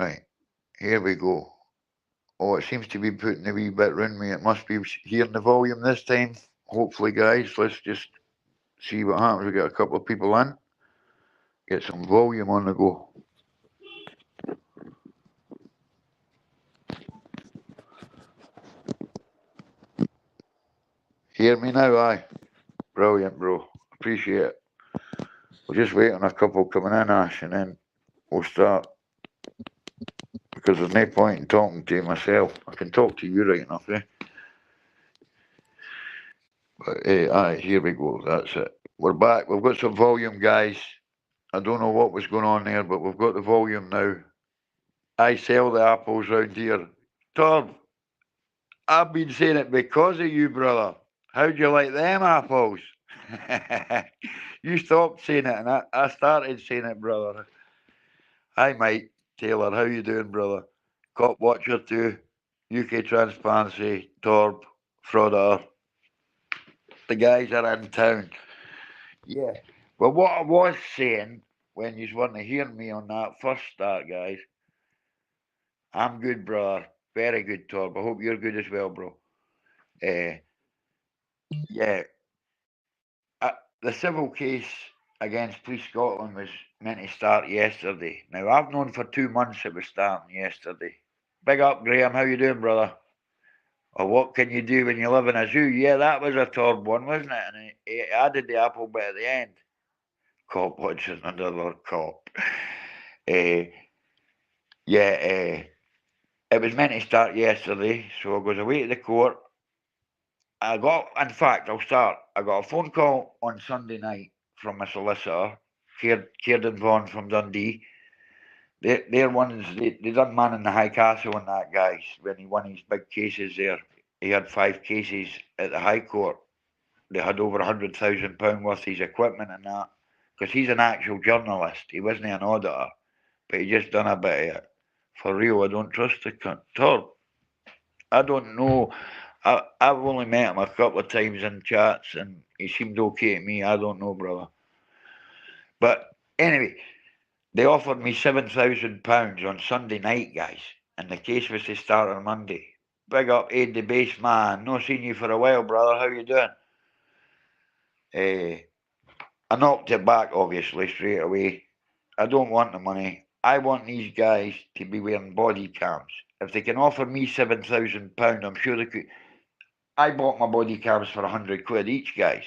Right, here we go. Oh, it seems to be putting a wee bit round me. It must be hearing the volume this time. Hopefully, guys, let's just see what happens. We got a couple of people in. Get some volume on the go. Hear me now, aye? Brilliant, bro. Appreciate it. We'll just wait on a couple coming in, Ash, and then we'll start. Because there's no point in talking to myself. I can talk to you right enough, eh? But, aye, here we go. That's it. We're back. We've got some volume, guys. I don't know what was going on there, but we've got the volume now. I sell the apples round here. Tom, I've been saying it because of you, brother. How'd you like them apples? You stopped saying it, and I started saying it, brother. Hi, Mike Taylor. How you doing, brother? Cop Watcher 2, UK Transparency, Torb, Frodder. The guys are in town. Yeah. Well, what I was saying when you want to hear me on that first start, guys, I'm good, brother. Very good, Torb. I hope you're good as well, bro. Uh, yeah. The civil case against Police Scotland was meant to start yesterday. Now, I've known for 2 months it was starting yesterday. Big up, Graham. How you doing, brother? Or what can you do when you live in a zoo? Yeah, that was a Torb one, wasn't it? And he added the apple bit at the end. Cop watching another cop. uh, yeah, it was meant to start yesterday, so I goes away to the court. In fact, I'll start. I got a phone call on Sunday night from my solicitor, Kieran Vaughan from Dundee. They're ones, they done man in the High Castle on that, guys, when he won his big cases there. He had 5 cases at the High Court. They had over £100,000 worth of his equipment and that. Because he's an actual journalist. He wasn't an auditor. But he just done a bit of it. For real, I don't trust the cunt. Torb, I don't know. I've only met him a couple of times in chats and he seemed okay to me. I don't know, brother. But anyway, they offered me £7,000 on Sunday night, guys. And the case was to start on Monday. Big up, Aid the Base Man. No seen you for a while, brother. How you doing? I knocked it back, obviously, straight away. I don't want the money. I want these guys to be wearing body cams. If they can offer me £7,000, I'm sure they could. I bought my body cams for £100 each, guys.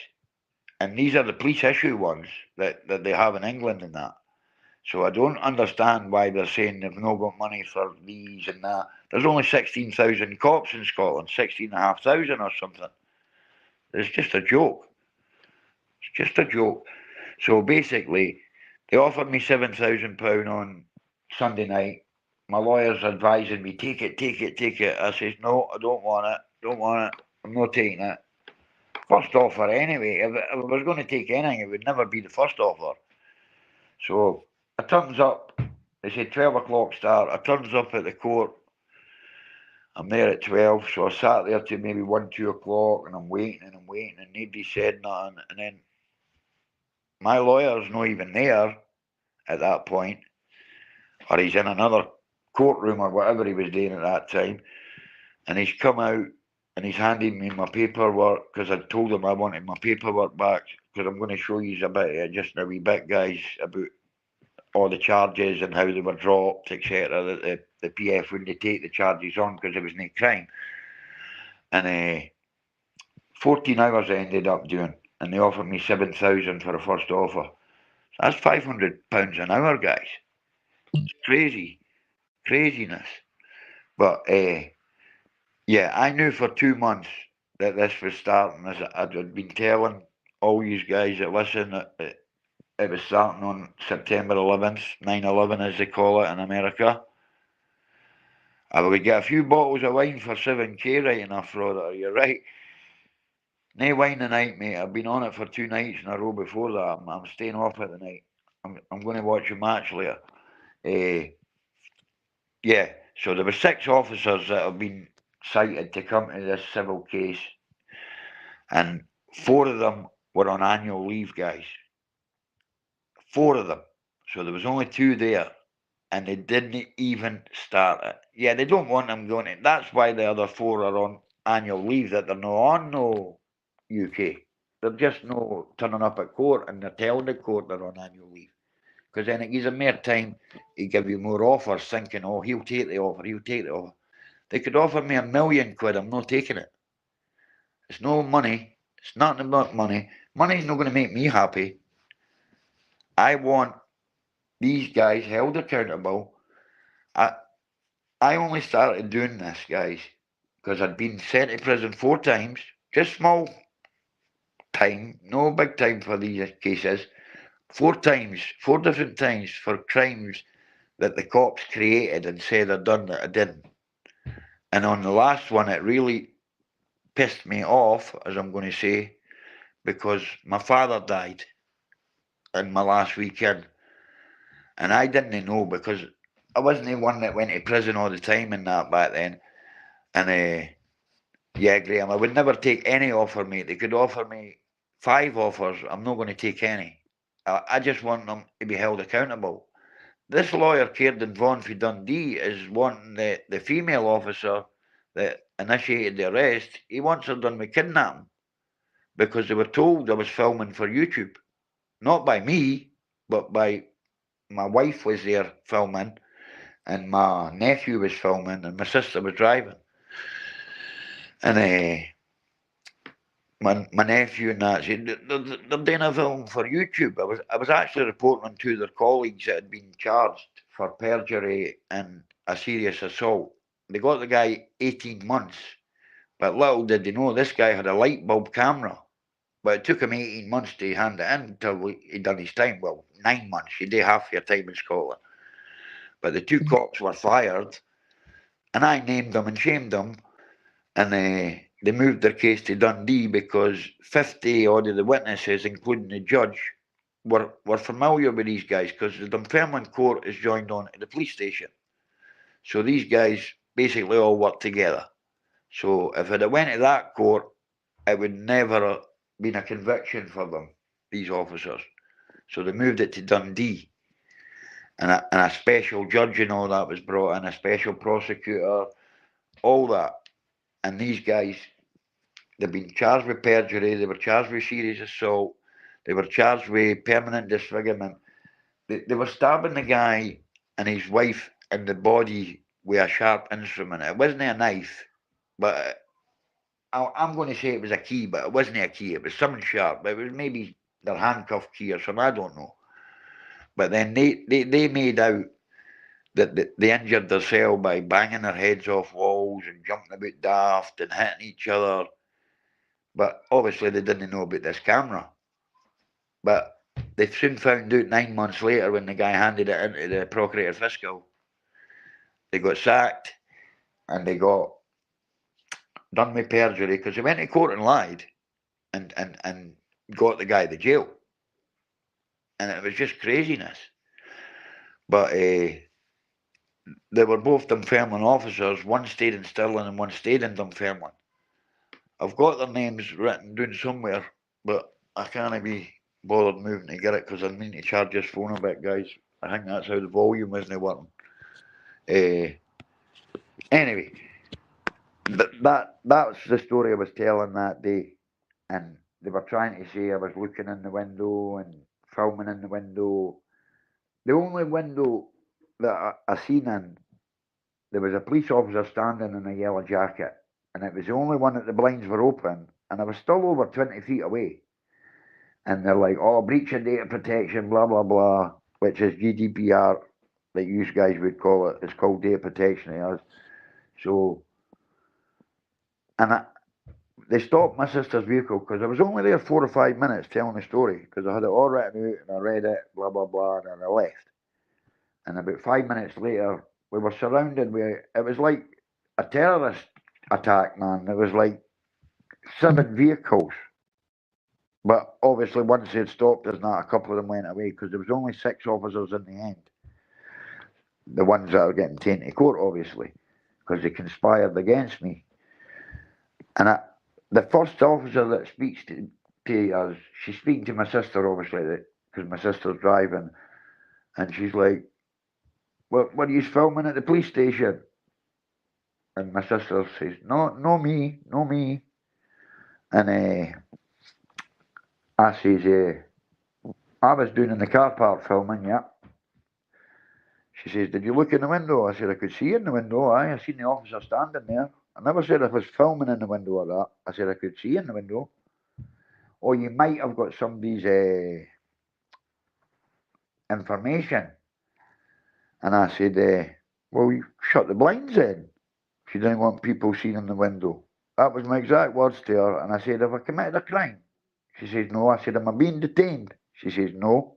And these are the police issue ones that they have in England and that. So I don't understand why they're saying they've not got money for these and that. There's only 16,000 cops in Scotland, 16,500 or something. It's just a joke. It's just a joke. So basically, they offered me £7,000 on Sunday night. My lawyer's advising me, take it, take it, take it. I says, no, I don't want it. Don't want it. I'm not taking it. First offer anyway. If I was going to take anything, it would never be the first offer. So I turns up. They said 12 o'clock start. I turns up at the court. I'm there at 12, so I sat there till maybe 1, 2 o'clock, and I'm waiting and I'm waiting, and nobody said nothing. And then my lawyer's not even there at that point, or he's in another courtroom or whatever he was doing at that time. And he's come out and he's handing me my paperwork because I told him I wanted my paperwork back because I'm going to show you a bit, just a wee bit, guys, about all the charges and how they were dropped, etc. The PF wouldn't take the charges on because there was no crime. And 14 hours I ended up doing, and they offered me 7,000 for a first offer. That's £500 an hour, guys. It's crazy, craziness. But yeah, I knew for 2 months that this was starting. As I'd been telling all you guys that listen that it was starting on September 11th, 9/11 as they call it in America. I would get a few bottles of wine for 7k, right enough, Rodder. You're right. No wine tonight, mate. I've been on it for 2 nights in a row before that. I'm staying off it tonight. I'm going to watch a match later. Uh, yeah, so there were 6 officers that have been cited to come to this civil case, and 4 of them were on annual leave, guys. 4 of them. So there was only 2 there, and they didn't even start it. Yeah, they don't want them going in. That's why the other four are on annual leave, that they're not on no UK. They're just no turning up at court, and they're telling the court they're on annual leave. Because then it gives them more time to give you more offers, thinking, oh, he'll take the offer, he'll take the offer. They could offer me £1 million, I'm not taking it. It's no money. It's nothing about money. Money's not going to make me happy. I want these guys held accountable. I only started doing this, guys, because I'd been sent to prison 4 times, just small time, no big time for these cases. 4 times, 4 different times for crimes that the cops created and said I'd done that I didn't. And on the last one, it really pissed me off, as I'm going to say, because my father died in my last weekend. And I didn't know, because I wasn't the one that went to prison all the time and that back then. And yeah, Graham, I would never take any offer, mate. They could offer me 5 offers. I'm not going to take any. I just want them to be held accountable. This lawyer, Cairden Vaughan for Dundee, is wanting the female officer that initiated the arrest. He wants her done with kidnapping, because they were told I was filming for YouTube. Not by me, but by my wife was there filming, and my nephew was filming, and my sister was driving. And my nephew and that said, they're doing a film for YouTube. I was actually reporting to their colleagues that had been charged for perjury and a serious assault. They got the guy 18 months, but little did they know this guy had a light bulb camera. But it took him 18 months to hand it in until he'd done his time. Well, 9 months. You do half your time in Scotland. But the 2 cops were fired, and I named them and shamed them, and they moved their case to Dundee because 50 odd of the witnesses, including the judge, were familiar with these guys, because the Dunfermline court is joined on to the police station. So these guys basically all work together. So if it had went to that court, it would never have been a conviction for them, these officers. So they moved it to Dundee. And a special judge and all that was brought in, a special prosecutor, all that. And these guys, they've been charged with perjury, they were charged with serious assault, they were charged with permanent disfigurement. They were stabbing the guy and his wife in the body with a sharp instrument. It wasn't a knife, but I'm going to say it was a key, but it wasn't a key. It was something sharp. It was maybe their handcuff key or something, I don't know. But then they made out that they injured themselves by banging their heads off walls and jumping about daft and hitting each other. But obviously they didn't know about this camera. But they soon found out 9 months later, when the guy handed it into the Procurator Fiscal. They got sacked and they got done with perjury, because they went to court and lied and got the guy to jail. And it was just craziness. But they were both Dunfermline officers. One stayed in Stirling and one stayed in Dunfermline. I've got their names written down somewhere, but I can't be bothered moving to get it, because I mean to charge this phone a bit, guys. I think that's how the volume isn't working. Anyway, that's the story I was telling that day. And they were trying to say I was looking in the window and filming in the window. The only window that I seen in, there was a police officer standing in a yellow jacket, and it was the only one that the blinds were open, and I was still over 20 feet away. And they're like, oh, breach of data protection, blah, blah, blah, which is GDPR, that you guys would call it. It's called data protection. So, and they stopped my sister's vehicle, because I was only there 4 or 5 minutes telling the story, because I had it all written out and I read it, blah, blah, blah, and then I left. And about 5 minutes later, we were surrounded with, it was like a terrorist attack, man. It was like 7 vehicles. But obviously, once they had stopped us, a couple of them went away, because there was only 6 officers in the end. The ones that are getting taken to court, obviously, because they conspired against me. And the first officer that speaks to us, she's speaking to my sister, obviously, because my sister's driving, and she's like, what are you filming at the police station? And my sister says, no me, no me. And I says, I was doing in the car park filming, yeah. She says, did you look in the window? I said, I could see in the window, I seen the officer standing there. I never said I was filming in the window or that. I said I could see in the window. Or you might have got somebody's information. And I said, well, you shut the blinds in. She didn't want people seeing in the window. That was my exact words to her. And I said, have I committed a crime? She says, no. I said, am I being detained? She says, no.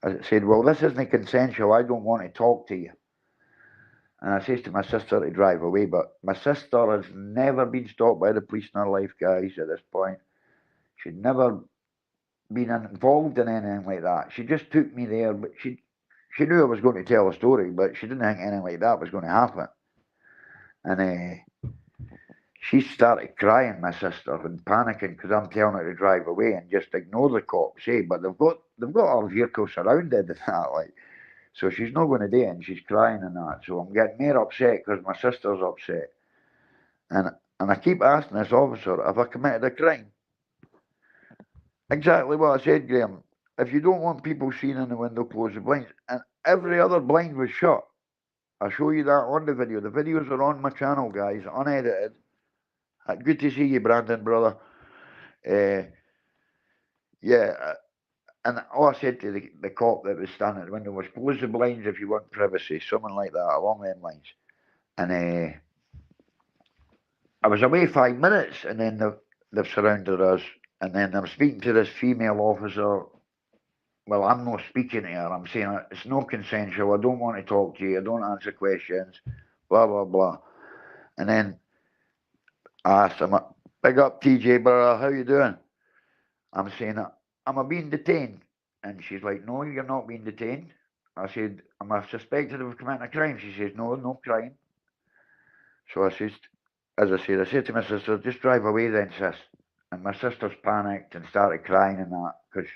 I said, well, this isn't consensual. I don't want to talk to you. And I says to my sister to drive away, but my sister has never been stopped by the police in her life, guys, at this point. She'd never been involved in anything like that. She just took me there, but she knew I was going to tell a story, but she didn't think anything like that was going to happen. And she started crying, my sister, and panicking because I'm telling her to drive away and just ignore the cops, but they've got our vehicle surrounded and that, like. So she's not going to do it, and she's crying and that. So I'm getting more upset because my sister's upset. And I keep asking this officer, have I committed a crime? Exactly what I said, Graham. If you don't want people seeing in the window, close the blinds. And every other blind was shut. I'll show you that on the video. The videos are on my channel, guys, unedited. Good to see you, Brandon, brother. Yeah, and all I said to the cop that was standing at the window was, close the blinds if you want privacy, something like that, along them lines. And I was away 5 minutes, and then they've surrounded us. And then I'm speaking to this female officer. Well, I'm not speaking to her. I'm saying it's no consensual. I don't want to talk to you. I don't answer questions. Blah, blah, blah. And then I asked him, big up TJ Burrow, how you doing? I'm saying, am I being detained? And she's like, no, you're not being detained. I said, am I suspected of committing a crime? She says, no crime. So I said, as I said to my sister, just drive away then, sis. And my sister's panicked and started crying and that, because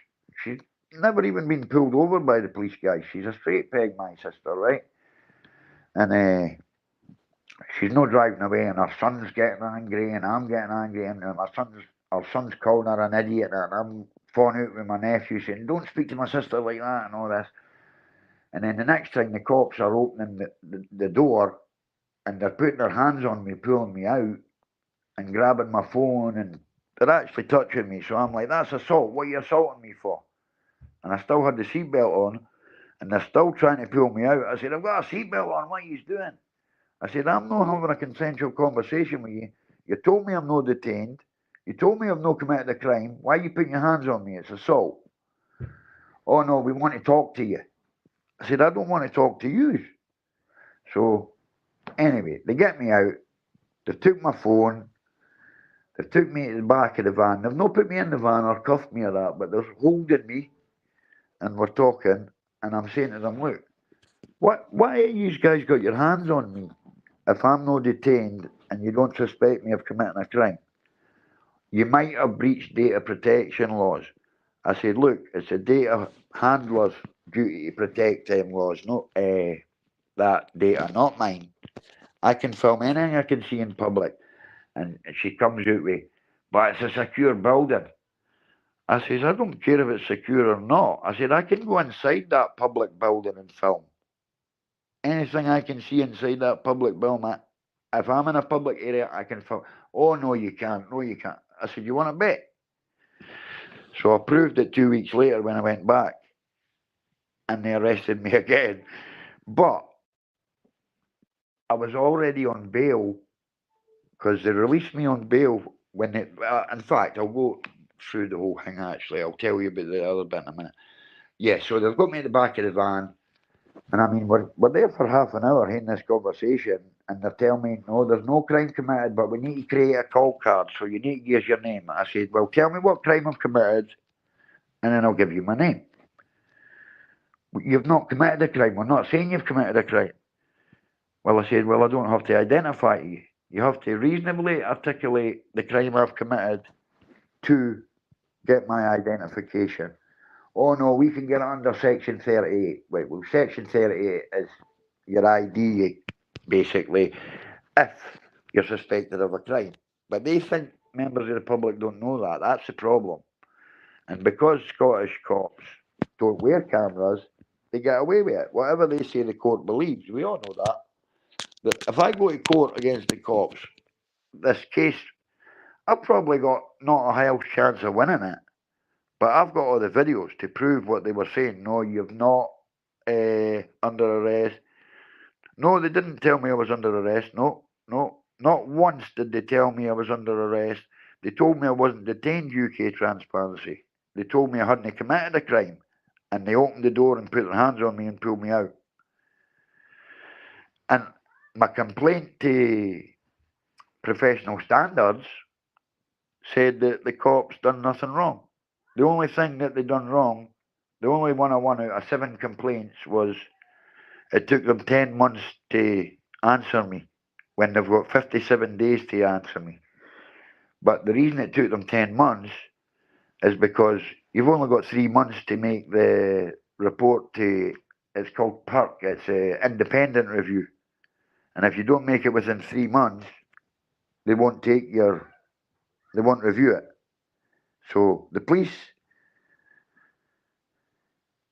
she's never even been pulled over by the police guys. She's a straight peg, my sister, right? And she's not driving away, and her son's getting angry, and I'm getting angry, and our son's calling her an idiot, and I'm falling out with my nephew saying, don't speak to my sister like that, and all this. And then the next thing, the cops are opening the door, and they're putting their hands on me, pulling me out, and grabbing my phone, and they're actually touching me. So I'm like, that's assault. What are you assaulting me for? And I still had the seatbelt on, and they're still trying to pull me out. I said, I've got a seatbelt on. What are you doing? I said, I'm not having a consensual conversation with you. You told me I'm not detained. You told me I've not committed a crime. Why are you putting your hands on me? It's assault. Oh, no, we want to talk to you. I said, I don't want to talk to you. So, anyway, they get me out. They took my phone. They took me to the back of the van. They've not put me in the van or cuffed me or that, but they're holding me and we're talking. And I'm saying to them, look, why have you guys got your hands on me if I'm not detained and you don't suspect me of committing a crime? You might have breached data protection laws. I said, look, it's a data handler's duty to protect them laws, not that data, not mine. I can film anything I can see in public. And she comes out with, but it's a secure building. I says, I don't care if it's secure or not. I said, I can go inside that public building and film. Anything I can see inside that public building, if I'm in a public area, I can film. Oh, no, you can't. No, you can't. I said, you want to bet? So I proved it 2 weeks later when I went back. And they arrested me again. But I was already on bail because they released me on bail when they, in fact, I'll go through the whole thing actually. I'll tell you about the other bit in a minute. Yeah, so they've got me at the back of the van. And I mean, we're there for half an hour having this conversation, and they're telling me, no, there's no crime committed, but we need to create a call card, so you need to give us your name. I said, well, tell me what crime I've committed, and then I'll give you my name. You've not committed a crime. We're not saying you've committed a crime. Well, I said, well, I don't have to identify you. You have to reasonably articulate the crime I've committed to get my identification. Oh, no, we can get it under Section 38. Wait, well, Section 38 is your ID, basically, if you're suspected of a crime. But they think members of the public don't know that. That's the problem. And because Scottish cops don't wear cameras, they get away with it. Whatever they say the court believes, we all know that. But if I go to court against the cops, this case, I've probably got not a hell chance of winning it. But I've got all the videos to prove what they were saying. No, you've not under arrest. No, they didn't tell me I was under arrest. No, no. Not once did they tell me I was under arrest. They told me I wasn't detained, UK Transparency. They told me I hadn't committed a crime. And they opened the door and put their hands on me and pulled me out. And my complaint to professional standards said that the cops done nothing wrong. The only thing that they done wrong, the only one I won out of 7 complaints was it took them 10 months to answer me when they've got 57 days to answer me. But the reason it took them 10 months is because you've only got 3 months to make the report to, it's called PERC, it's an independent review. And if you don't make it within 3 months, they won't review it. So the police,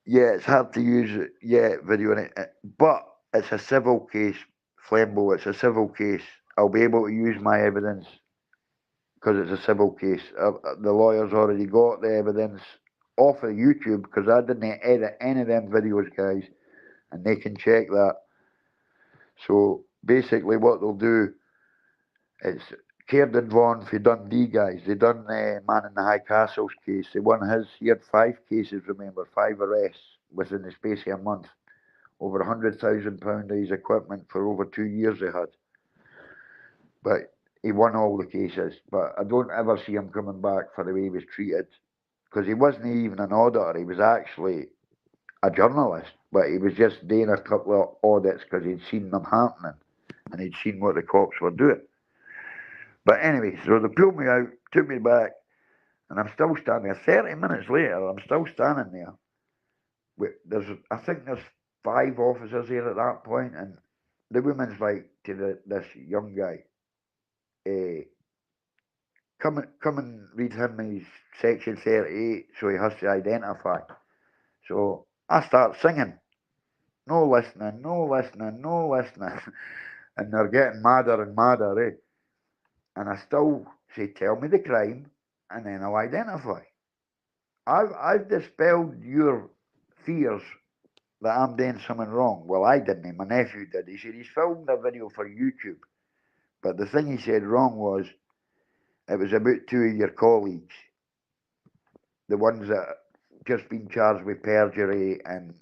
yeah, it's hard to use video in it, but it's a civil case, Flambeau, it's a civil case. I'll be able to use my evidence because it's a civil case. The lawyer's already got the evidence off of YouTube because I didn't edit any of them videos, guys, and they can check that. So basically what they'll do is Cairden Vaughan for Dundee, guys. They done the Man in the High Castles case. They won his. He had 5 cases, remember, 5 arrests within the space of a month. Over £100,000 of his equipment for over 2 years they had. But he won all the cases. But I don't ever see him coming back for the way he was treated. Because he wasn't even an auditor. He was actually a journalist. But he was just doing a couple of audits because he'd seen them happening. And he'd seen what the cops were doing. But anyway, so they pulled me out, took me back, and I'm still standing there. 30 minutes later, I'm still standing there. I think there's 5 officers here at that point, and the woman's like to this young guy, come and read him his section 38 so he has to identify. So I start singing, no listening, no listening, no listening. And they're getting madder and madder, eh? And I still say, tell me the crime, and then I'll identify. I've dispelled your fears that I'm doing something wrong. Well, I didn't. My nephew did. He said he's filmed a video for YouTube. But the thing he said wrong was it was about 2 of your colleagues, the ones that just been charged with perjury and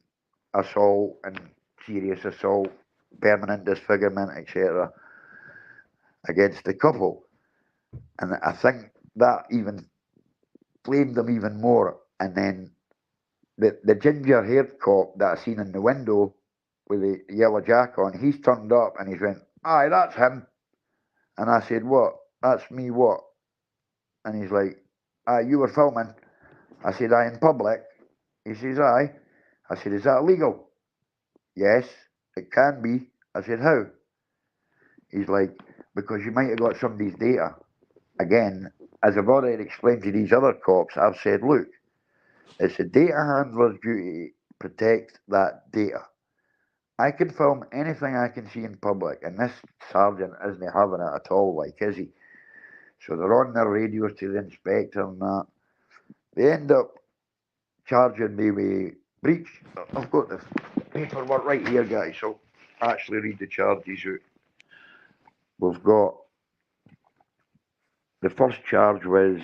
assault and serious assault, permanent disfigurement, etc., against the couple. And I think that even flamed them even more. And then the ginger-haired cop that I seen in the window with the yellow jacket on, he's turned up and he's went, aye, that's him. And I said, what? That's me, what? And he's like, aye, you were filming. I said, aye, in public. He says, aye. I said, is that illegal? Yes, it can be. I said, how? He's like, because you might have got somebody's data. Again, as I've already explained to these other cops, I've said, look, it's the data handler's duty to protect that data. I can film anything I can see in public, and this sergeant isn't having it at all, like, is he? So they're on their radios to the inspector and that. They end up charging me with breach. I've got the paperwork right here, guys, so I'll actually read the charges out. We've got the first charge was,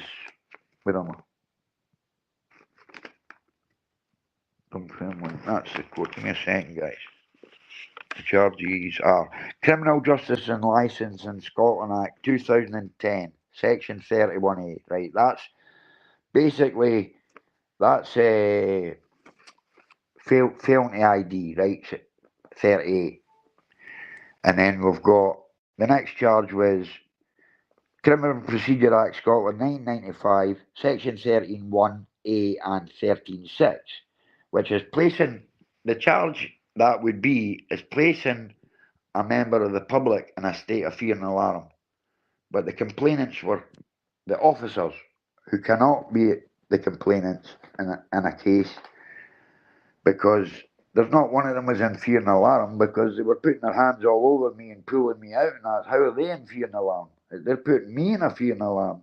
where am I? That's the quote. Give me a second, guys. The charges are Criminal Justice and Licence in Scotland Act 2010, Section 31A. Right, that's basically that's a felony ID, right? 38. And then we've got the next charge was Criminal Procedure Act Scotland 1995, Section 13.1A and 13.6, which is placing the charge that would be is placing a member of the public in a state of fear and alarm. But the complainants were the officers who cannot be the complainants in a case because there's not one of them was in fear and alarm because they were putting their hands all over me and pulling me out, and that's how are they in fear and alarm? They're putting me in a fear and alarm.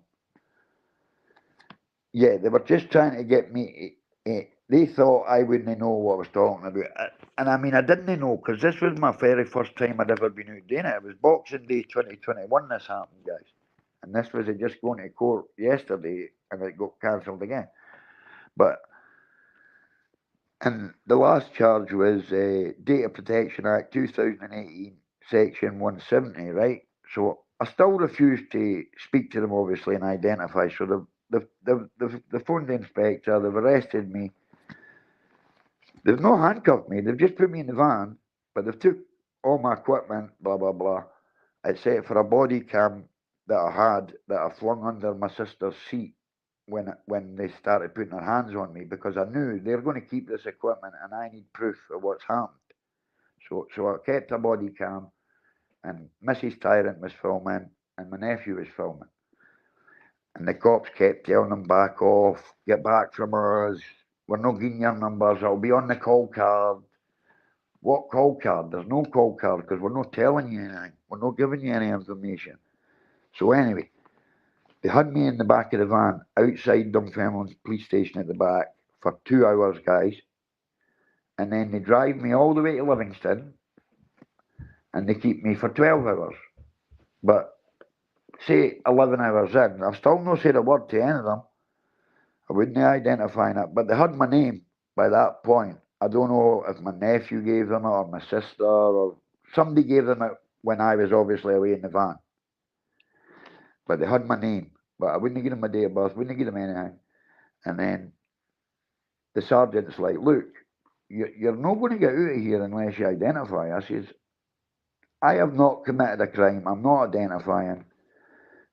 Yeah, they were just trying to get me. They thought I wouldn't know what I was talking about, and I mean I didn't know because this was my very first time I'd ever been out doing it. It was Boxing Day 2021. This happened, guys, and this was just going to court yesterday, and it got cancelled again. But and the last charge was Data Protection Act 2018, Section 170, right? So I still refuse to speak to them, obviously, and identify. So they've phoned the inspector, they've arrested me. They've not handcuffed me, they've just put me in the van, but they've took all my equipment, blah, blah, blah, except for a body cam that I had that I flung under my sister's seat when they started putting their hands on me because I knew they were going to keep this equipment and I need proof of what's happened. So I kept a body cam and Mrs. Tyrant was filming and my nephew was filming. And the cops kept telling them back off, get back from us, we're not getting your numbers, I'll be on the call card. What call card? There's no call card because we're not telling you anything. We're not giving you any information. So anyway, they had me in the back of the van outside Dunfermline police station at the back for 2 hours, guys. And then they drive me all the way to Livingston and they keep me for 12 hours. But say 11 hours in, I've still not said a word to any of them. I wouldn't identify it, but they had my name by that point. I don't know if my nephew gave them it or my sister or somebody gave them it when I was obviously away in the van. But they had my name. But I wouldn't give them my date of birth, wouldn't give them anything. And then the sergeant's like, look, you're not going to get out of here unless you identify. I says, I have not committed a crime. I'm not identifying.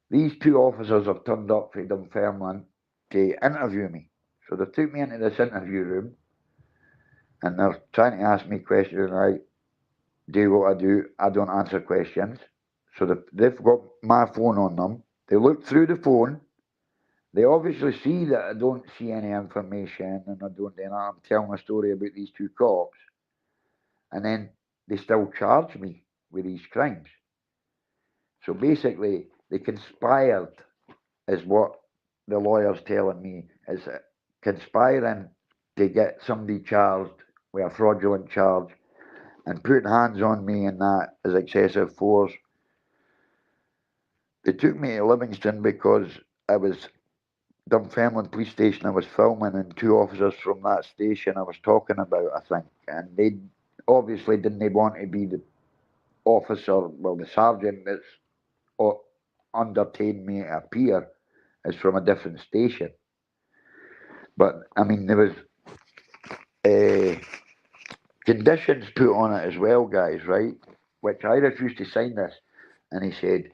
These two officers have turned up from Dunfermline to interview me. So they took me into this interview room and they're trying to ask me questions. I do what I do. I don't answer questions. So they've got my phone on them. They look through the phone. They obviously see that I don't see any information and I don't, and I'm telling a story about these two cops. And then they still charge me with these crimes. So basically, they conspired, is what the lawyer's telling me, is conspiring to get somebody charged with a fraudulent charge and putting hands on me and that is excessive force. They took me to Livingston because I was Dunfermline police station I was filming and two officers from that station I was talking about, I think. And they obviously didn't want to be the officer, well, the sergeant that's undertaken me to appear is from a different station. But, I mean, there was conditions put on it as well, guys, right? Which I refused to sign this. And he said,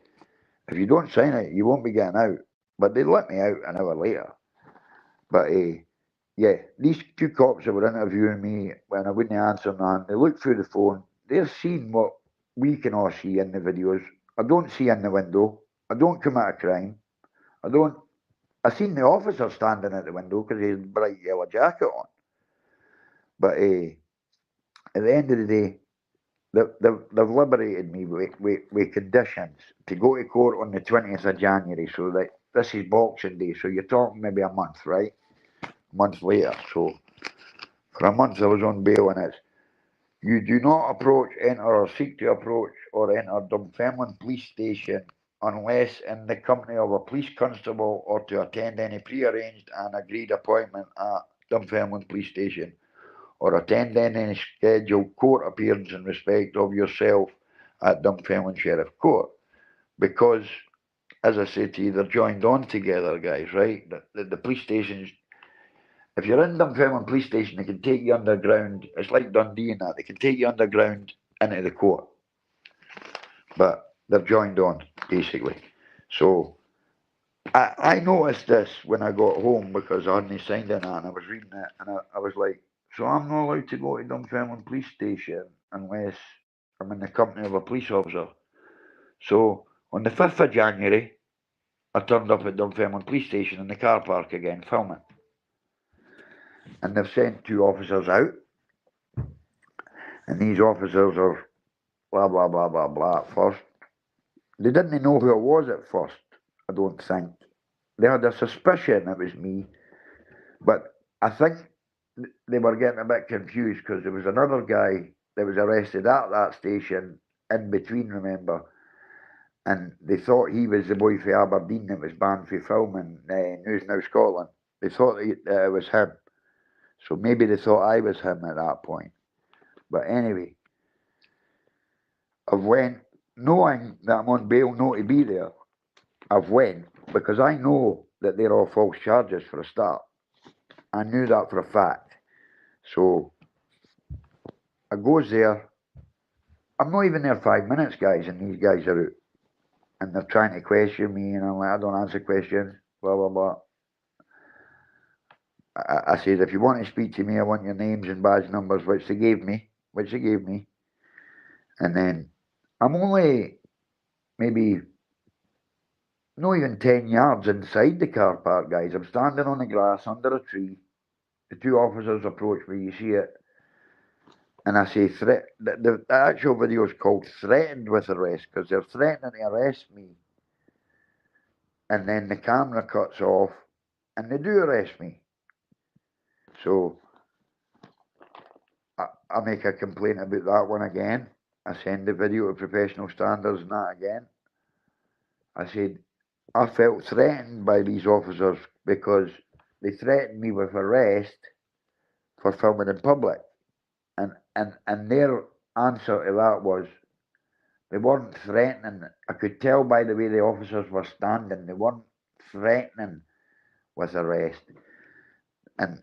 if you don't sign it, you won't be getting out. But they let me out an hour later. But yeah, these two cops that were interviewing me when I wouldn't answer none, they looked through the phone. They're seeing what we can all see in the videos. I don't see in the window. I don't commit a crime. I seen the officer standing at the window because he had a bright yellow jacket on. But at the end of the day, they've liberated me with conditions to go to court on the 20th of January. So that this is Boxing Day. So you're talking maybe a month, right? A month later. So for a month I was on bail and it's you do not approach, enter or seek to approach or enter Dunfermline police station unless in the company of a police constable or to attend any pre-arranged and agreed appointment at Dunfermline police station or attend any scheduled court appearance in respect of yourself at Dunfermline Sheriff Court. Because, as I said to you, they're joined on together, guys, right? The police stations, if you're in Dunfermline police station, they can take you underground. It's like Dundee and that. They can take you underground into the court. But they're joined on, basically. So I noticed this when I got home because I hadn't signed in that and I was reading it and I was like, So I'm not allowed to go to Dunfermline Police Station unless I'm in the company of a police officer. So on the 5th of January, I turned up at Dunfermline Police Station in the car park again, filming. And they've sent 2 officers out. And these officers are blah, blah, blah, blah, blah at first. They didn't know who it was at first, I don't think. They had a suspicion it was me. But I think they were getting a bit confused because there was another guy that was arrested at that station in between, remember? And they thought he was the boy for Aberdeen that was banned for filming News Now Scotland. They thought that it was him. So maybe they thought I was him at that point. But anyway, I've went knowing that I'm on bail not to be there. I've went because I know that they're all false charges for a start. I knew that for a fact. So I goes there. I'm not even there 5 minutes, guys, and these guys are out. And they're trying to question me, and I'm like, I don't answer questions, blah, blah, blah. I said, if you want to speak to me, I want your names and badge numbers, which they gave me. And then I'm only maybe not even 10 yards inside the car park, guys. I'm standing on the grass under a tree. The 2 officers approach me, you see it. And I say, the actual video is called Threatened with Arrest, because they're threatening to arrest me. And then the camera cuts off, and they do arrest me. So I make a complaint about that one again. I send the video to professional standards and that again. I said, I felt threatened by these officers because they threatened me with arrest for filming in public. And their answer to that was, they weren't threatening. I could tell by the way the officers were standing, they weren't threatening with arrest. And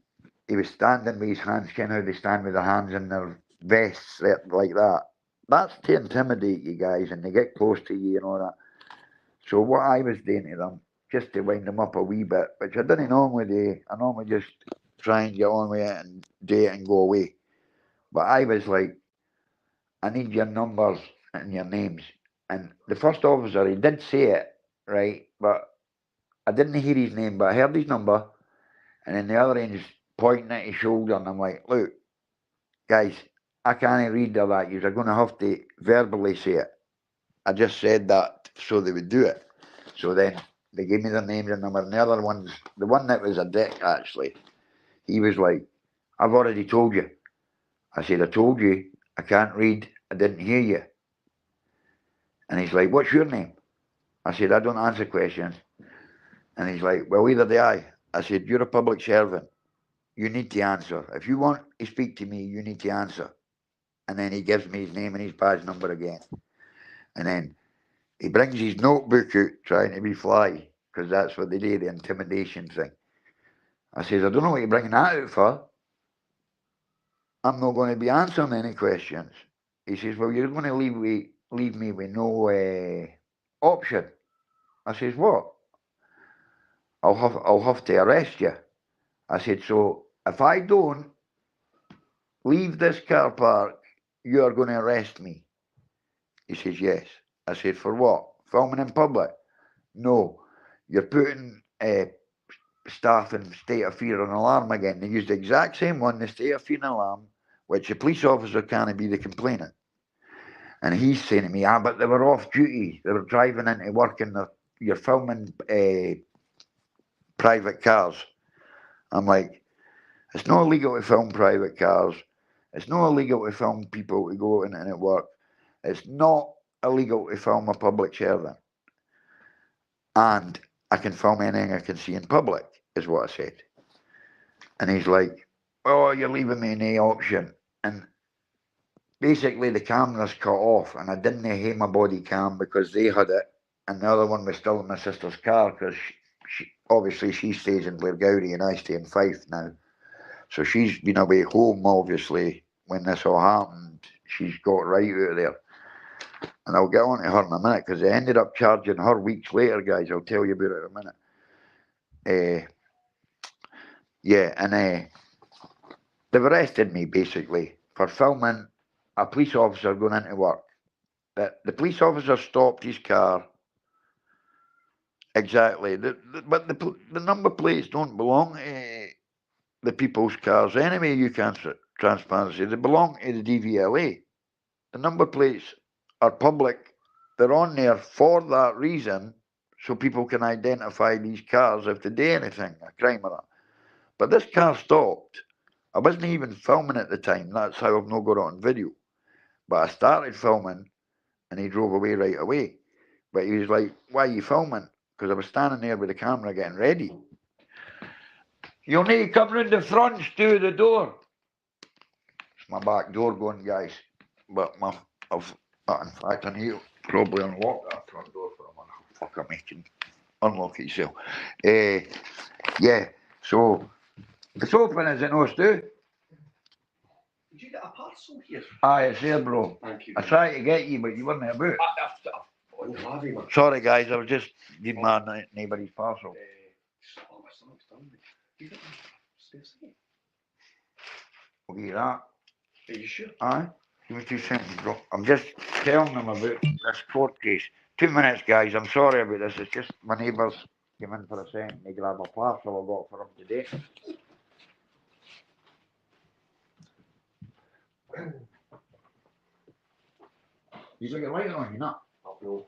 he was standing with his hands, kind of how they stand with their hands in their vests, like that. That's to intimidate you guys, and they get close to you and all that. So what I was doing to them, just to wind them up a wee bit, which I didn't normally do, I normally just try and get on with it and do it and go away. But I was like, I need your numbers and your names. And the first officer, he did say it, right? But I didn't hear his name, but I heard his number. And then the other end's pointing at his shoulder, and I'm like, look, guys, I can't read all that. You're going to have to verbally say it. I just said that so they would do it. So then they gave me their names and number. And the other ones, the one that was a dick, actually, he was like, I've already told you. I said, I told you, I can't read, I didn't hear you. And he's like, what's your name? I said, I don't answer questions. And he's like, well, either do I. I said, you're a public servant. You need to answer. If you want to speak to me, you need to answer. And then he gives me his name and his badge number again. And then he brings his notebook out trying to be fly, because that's what they do, the intimidation thing. I says, I don't know what you're bringing that out for. I'm not going to be answering any questions. He says, well, you're going to leave me with no option. I says, what? I'll have to arrest you. I said, so if I don't leave this car park, you are going to arrest me. He says, yes. I said, for what? Filming in public? No. You're putting staff in state of fear and alarm again. They used the exact same one, the state of fear and alarm, which the police officer can't be the complainant. And he's saying to me, but they were off duty. They were driving into work and you're filming private cars. I'm like, it's not illegal to film private cars. It's not illegal to film people who go in and at work. It's not illegal to film a public servant. And I can film anything I can see in public, is what I said. And he's like, oh, you're leaving me no option. And basically the camera's cut off, and I didn't hear my body cam because they had it, and the other one was still in my sister's car because obviously she stays in Blairgowrie and I stay in Fife now. So she's been away home, obviously, when this all happened. She's got right out of there. And I'll get on to her in a minute because they ended up charging her weeks later, guys. I'll tell you about it in a minute. Yeah, and They've arrested me basically for filming a police officer going into work. The police officer stopped his car. Exactly. But the number plates don't belong to the people's cars anyway, you can't transparency. They belong to the DVLA. The number plates are public. They're on there for that reason, so people can identify these cars if they do anything, a crime or that. But this car stopped. I wasn't even filming at the time. That's how I've not got it on video. But I started filming, and he drove away right away. But he was like, "Why are you filming?" Because I was standing there with the camera getting ready. You'll need to come round the front, Stu, the door. It's my back door going, guys. But in fact, I need to probably unlock that front door for a minute. Fuck, I can unlock it yourself. Yeah, so it's open, is it no, Stu? Did you get a parcel here? Aye, it's there, bro. Thank you. I tried to get you, but you weren't about. Sorry, guys, I was just giving my neighbour's parcel. Oh, my stomach's done. You got my space again? We'll get that. Are you sure? Aye. Give me 2 seconds, bro. I'm just telling them about this court case. 2 minutes, guys. I'm sorry about this. It's just my neighbours came in for a second. They grab a parcel I got for them today. You got your light on, you not? No.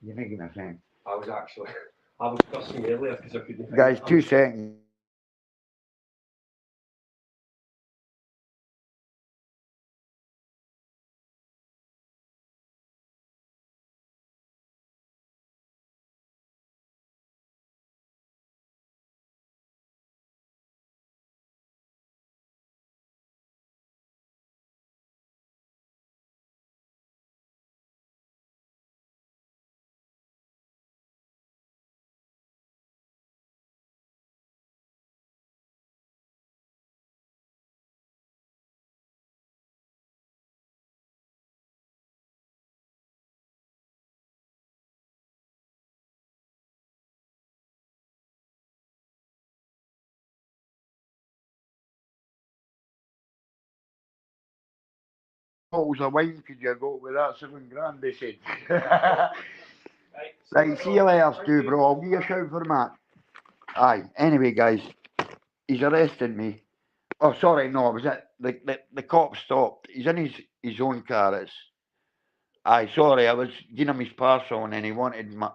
You're making a sound. I was cussing earlier because I couldn't. Guys, 2 seconds. Bottles of wine could you got with that £7,000, they said. Right, see you later, Stu, bro. I'll give you a shout for Matt. Aye, anyway, guys, he's arrested me. Oh, sorry, no, it was the cop stopped. He's in his own car. Aye, sorry, I was giving him his parcel and then he wanted my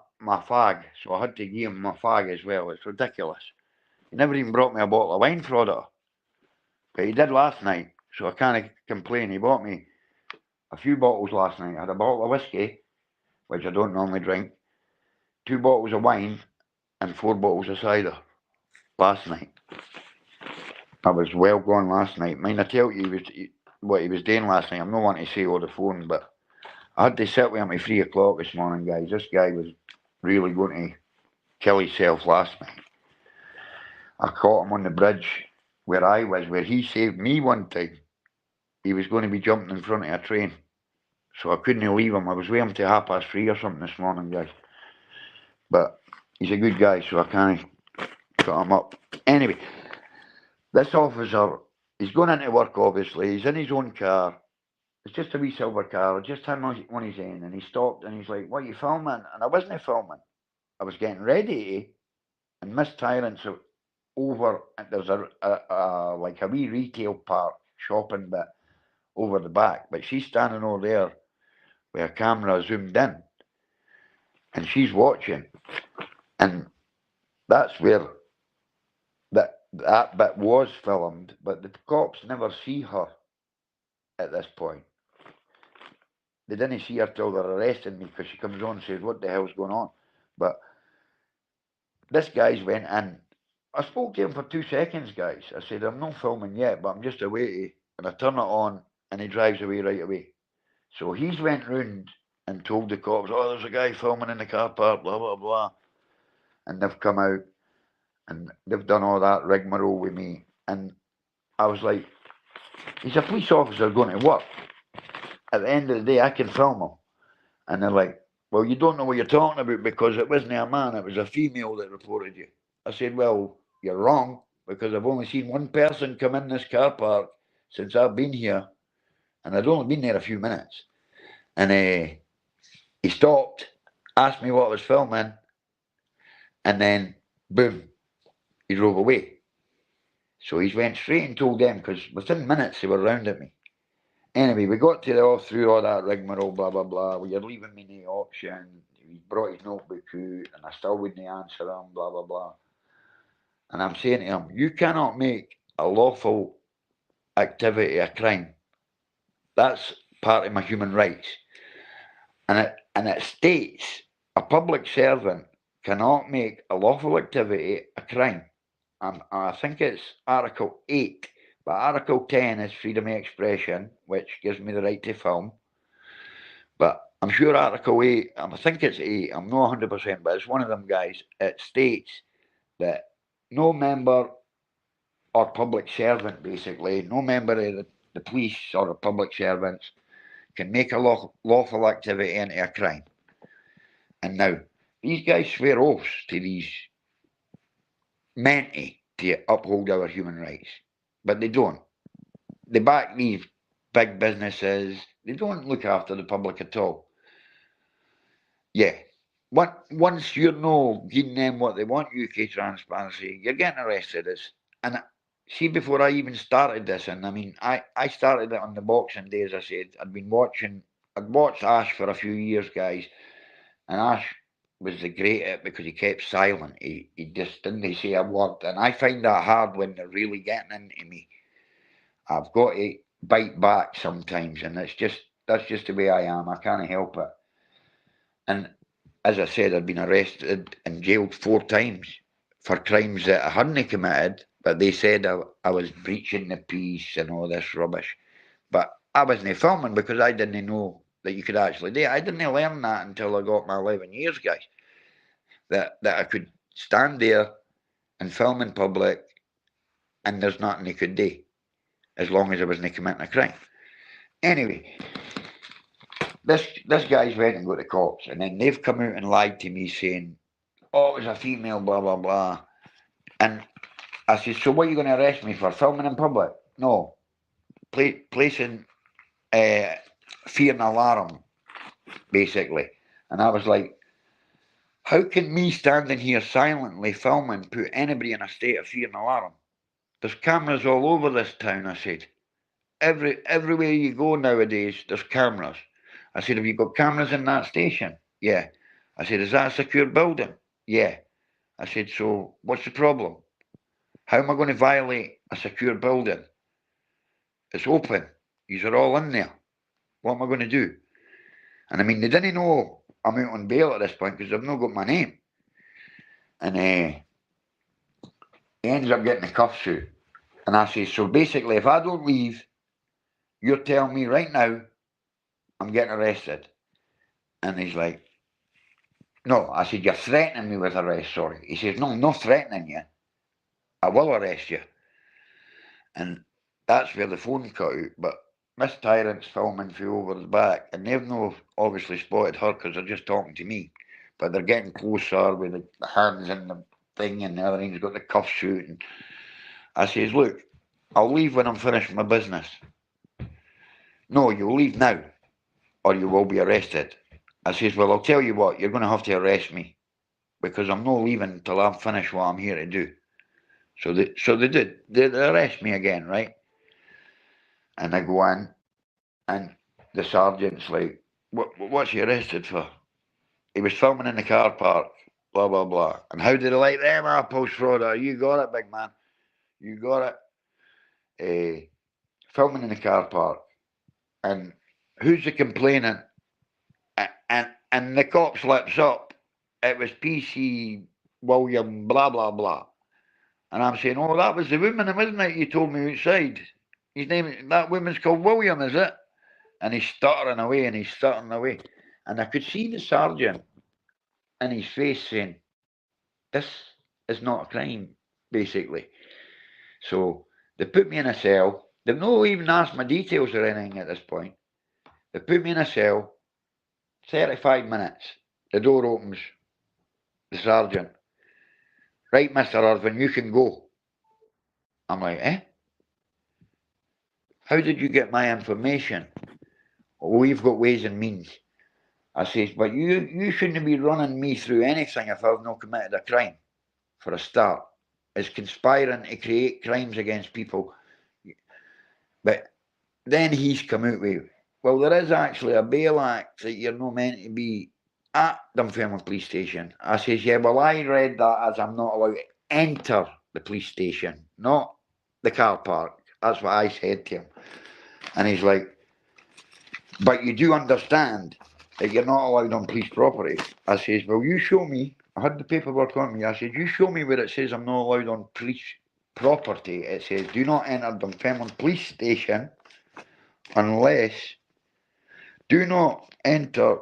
fag, so I had to give him my fag as well. It's ridiculous. He never even brought me a bottle of wine for it. But he did last night, so I can't complain. He bought me a few bottles last night. I had a bottle of whiskey, which I don't normally drink, 2 bottles of wine, and 4 bottles of cider last night. I was well gone last night. Mind I tell you what he was doing last night. I'm not wanting to say over the phone, but I had to sit with him at 3 o'clock this morning, guys. This guy was really going to kill himself last night. I caught him on the bridge where I was, where he saved me one time. He was going to be jumping in front of a train, so I couldn't leave him. I was with him till 3:30 or something this morning, guys. But he's a good guy, so I can't cut him up. Anyway, this officer, he's going into work, obviously. He's in his own car. It's just a wee silver car. I just had him on his end, and he stopped, and he's like, "What are you filming?" And I wasn't filming. I was getting ready, and Miss Tyrant's over. There's like a wee retail park shopping bit over the back, but she's standing over there with her camera zoomed in, and she's watching, and that's where that bit was filmed, but the cops never see her at this point. They didn't see her till they're arresting me because she comes on and says, "What the hell's going on?" But this guy's went in. I spoke to him for 2 seconds, guys. I said, "I'm not filming yet, but I'm just away." And I turn it on, and he drives away right away. So he's went round and told the cops, "Oh, there's a guy filming in the car park, blah, blah, blah." And they've come out, and they've done all that rigmarole with me. And I was like, he's a police officer going to work. At the end of the day, I can film him. And they're like, "Well, you don't know what you're talking about because it wasn't a man, it was a female that reported you." I said, "Well, you're wrong because I've only seen one person come in this car park since I've been here, and I'd only been there a few minutes. And he stopped, asked me what I was filming, and then boom, he drove away. So he went straight and told them, because within minutes they were round at me. Anyway, we got to through all that rigmarole, blah, blah, blah. Well, you're leaving me in the auction. He brought his notebook out, and I still wouldn't answer him, blah, blah, blah. And I'm saying to him, you cannot make a lawful activity a crime. That's part of my human rights. And it states a public servant cannot make a lawful activity a crime. I think it's Article 8, but Article 10 is freedom of expression, which gives me the right to film. But I'm sure Article 8, I think it's 8, I'm not 100%, but it's one of them guys. It states that no member or public servant, basically, no member of the police or the public servants can make a lawful activity into a crime. And now, these guys swear oaths to these meant to uphold our human rights, but they don't. They back these big businesses. They don't look after the public at all. Yeah. Once you're no giving them what they want, UK transparency, you're getting arrested. And see, before I even started this, and I mean, I started it on the Boxing Day, as I said. I'd watched Ash for a few years, guys, and Ash was the great at it because he kept silent. He just didn't say a word, and I find that hard when they're really getting into me. I've got to bite back sometimes, and that's just the way I am. I can't help it. And as I said, I'd been arrested and jailed 4 times for crimes that I hadn't committed, but they said I was breaching the peace and all this rubbish. But I wasn't filming because I didn't know that you could actually do it. I didn't learn that until I got my 11 years, guys. That I could stand there and film in public and there's nothing they could do as long as I wasn't committing a crime. Anyway, this guy's went and got the cops, and then they've come out and lied to me saying, oh, it was a female, blah, blah, blah. And I said, so what are you going to arrest me for? Filming in public? No. Placing fear and alarm, basically. And I was like, how can me standing here silently filming put anybody in a state of fear and alarm? There's cameras all over this town, I said. Everywhere you go nowadays, there's cameras. I said, have you got cameras in that station? Yeah. I said, is that a secure building? Yeah. I said, so what's the problem? How am I going to violate a secure building? It's open. You're all in there. What am I going to do? And I mean, they didn't know I'm out on bail at this point because they've not got my name. And he ends up getting the cuffs out. And I say, so basically, if I don't leave, you're telling me right now I'm getting arrested. And he's like, no. I said, you're threatening me with arrest, sorry. He says, no, I'm not threatening you. I will arrest you. And that's where the phone cut out. But Miss Tyrant's filming through over his back, and they've no obviously spotted her because they're just talking to me. But they're getting closer with the hands in the thing, and the other end's got the cuffs out. And I says, look, I'll leave when I'm finished with my business. No, you'll leave now, or you will be arrested. I says, well, I'll tell you what, you're going to have to arrest me, because I'm not leaving until I'm finished what I'm here to do. So they did. They arrest me again, right? And I go in, and the sergeant's like, what's he arrested for? He was filming in the car park, blah, blah, blah. And how did I like them apples, Frodo? You got it, big man. You got it. Filming in the car park. And who's the complainant? And the cop slips up. It was PC William, blah, blah, blah. And I'm saying, oh, that was the woman, wasn't it? You told me outside. His name, that woman's called William, is it? And he's stuttering away, and he's stuttering away. And I could see the sergeant in his face saying, this is not a crime, basically. So they put me in a cell. They've not even asked my details or anything at this point. They put me in a cell, 35 minutes. The door opens. The sergeant, right, Mr. Irvine, you can go. I'm like, eh? How did you get my information? Oh, we've got ways and means. I says, but you shouldn't be running me through anything if I've not committed a crime, for a start. It's conspiring to create crimes against people. But then he's come out with, well, there is actually a bail act that you're not meant to be at Dunfermline Police Station. I says, yeah, well, I read that as I'm not allowed to enter the police station, not the car park. That's what I said to him. And he's like, but you do understand that you're not allowed on police property. I says, well, you show me. I had the paperwork on me. I said, you show me where it says I'm not allowed on police property. It says, do not enter Dunfermline Police Station unless, do not enter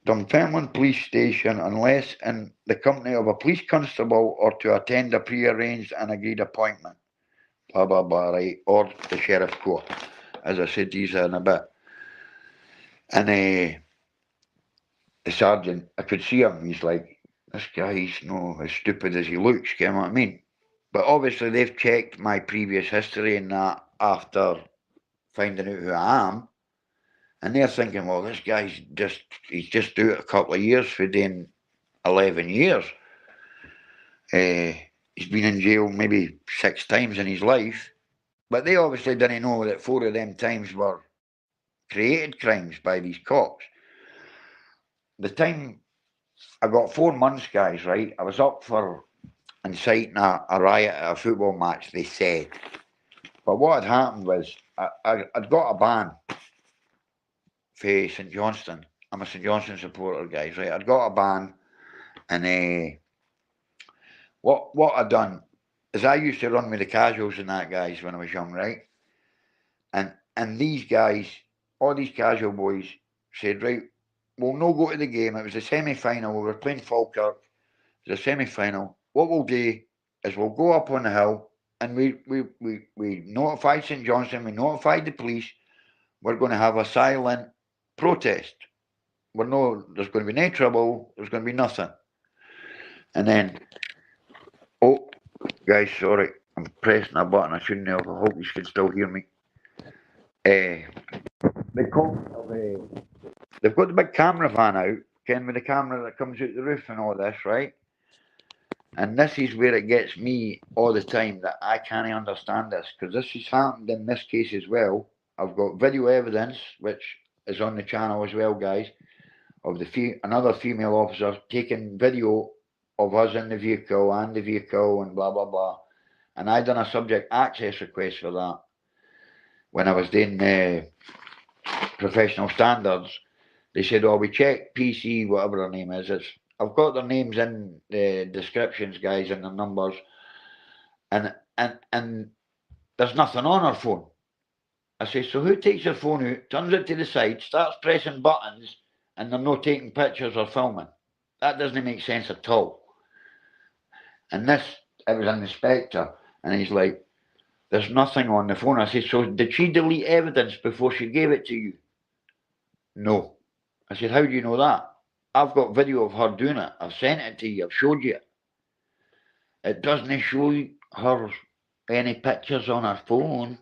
Dunfermline Police Station unless in the company of a police constable or to attend a pre-arranged and agreed appointment. Blah, blah, blah, right? Or the sheriff's court. As I said, these are in a bit. And the sergeant, I could see him, he's like, this guy's not as stupid as he looks, you know what I mean? But obviously they've checked my previous history and that after finding out who I am. And they're thinking, well, this guy's he's just out a couple of years for doing 11 years. He's been in jail maybe 6 times in his life. But they obviously didn't know that 4 of them times were created crimes by these cops. The time I got 4 months, guys, right? I was up for inciting a riot at a football match, they said. But what had happened was I'd got a ban for St Johnstone. I'm a St Johnstone supporter, guys, right? I'd got a ban, and what I'd done is I used to run with the casuals and that, guys, when I was young, right? And these guys, all these casual boys, said, right, we'll no go to the game. It was a semi-final. We were playing Falkirk. It was a semi-final. What we'll do is we'll go up on the hill and we notified St Johnstone, we notified the police. We're going to have a silent protest. There's going to be no trouble. There's going to be nothing. And then, oh, guys, sorry, I'm pressing a button I shouldn't have. I hope you can still hear me. They've got the big camera van out, Ken, with the camera that comes out the roof and all this, right? And this is where it gets me all the time that I can't understand this, because this has happened in this case as well. I've got video evidence, which is on the channel as well, guys, of another female officer taking video of us in the vehicle and blah, blah, blah. And I done a subject access request for that when I was doing professional standards. They said, oh, we checked PC, whatever their name is. I've got their names in the descriptions, guys, and their numbers. And there's nothing on her phone. I say, so who takes their phone out, turns it to the side, starts pressing buttons, and they're not taking pictures or filming? That doesn't make sense at all. And it was an inspector, and he's like, there's nothing on the phone. I said, so did she delete evidence before she gave it to you? No. I said, how do you know that? I've got video of her doing it. I've sent it to you. I've showed you it. It doesn't show her any pictures on her phone.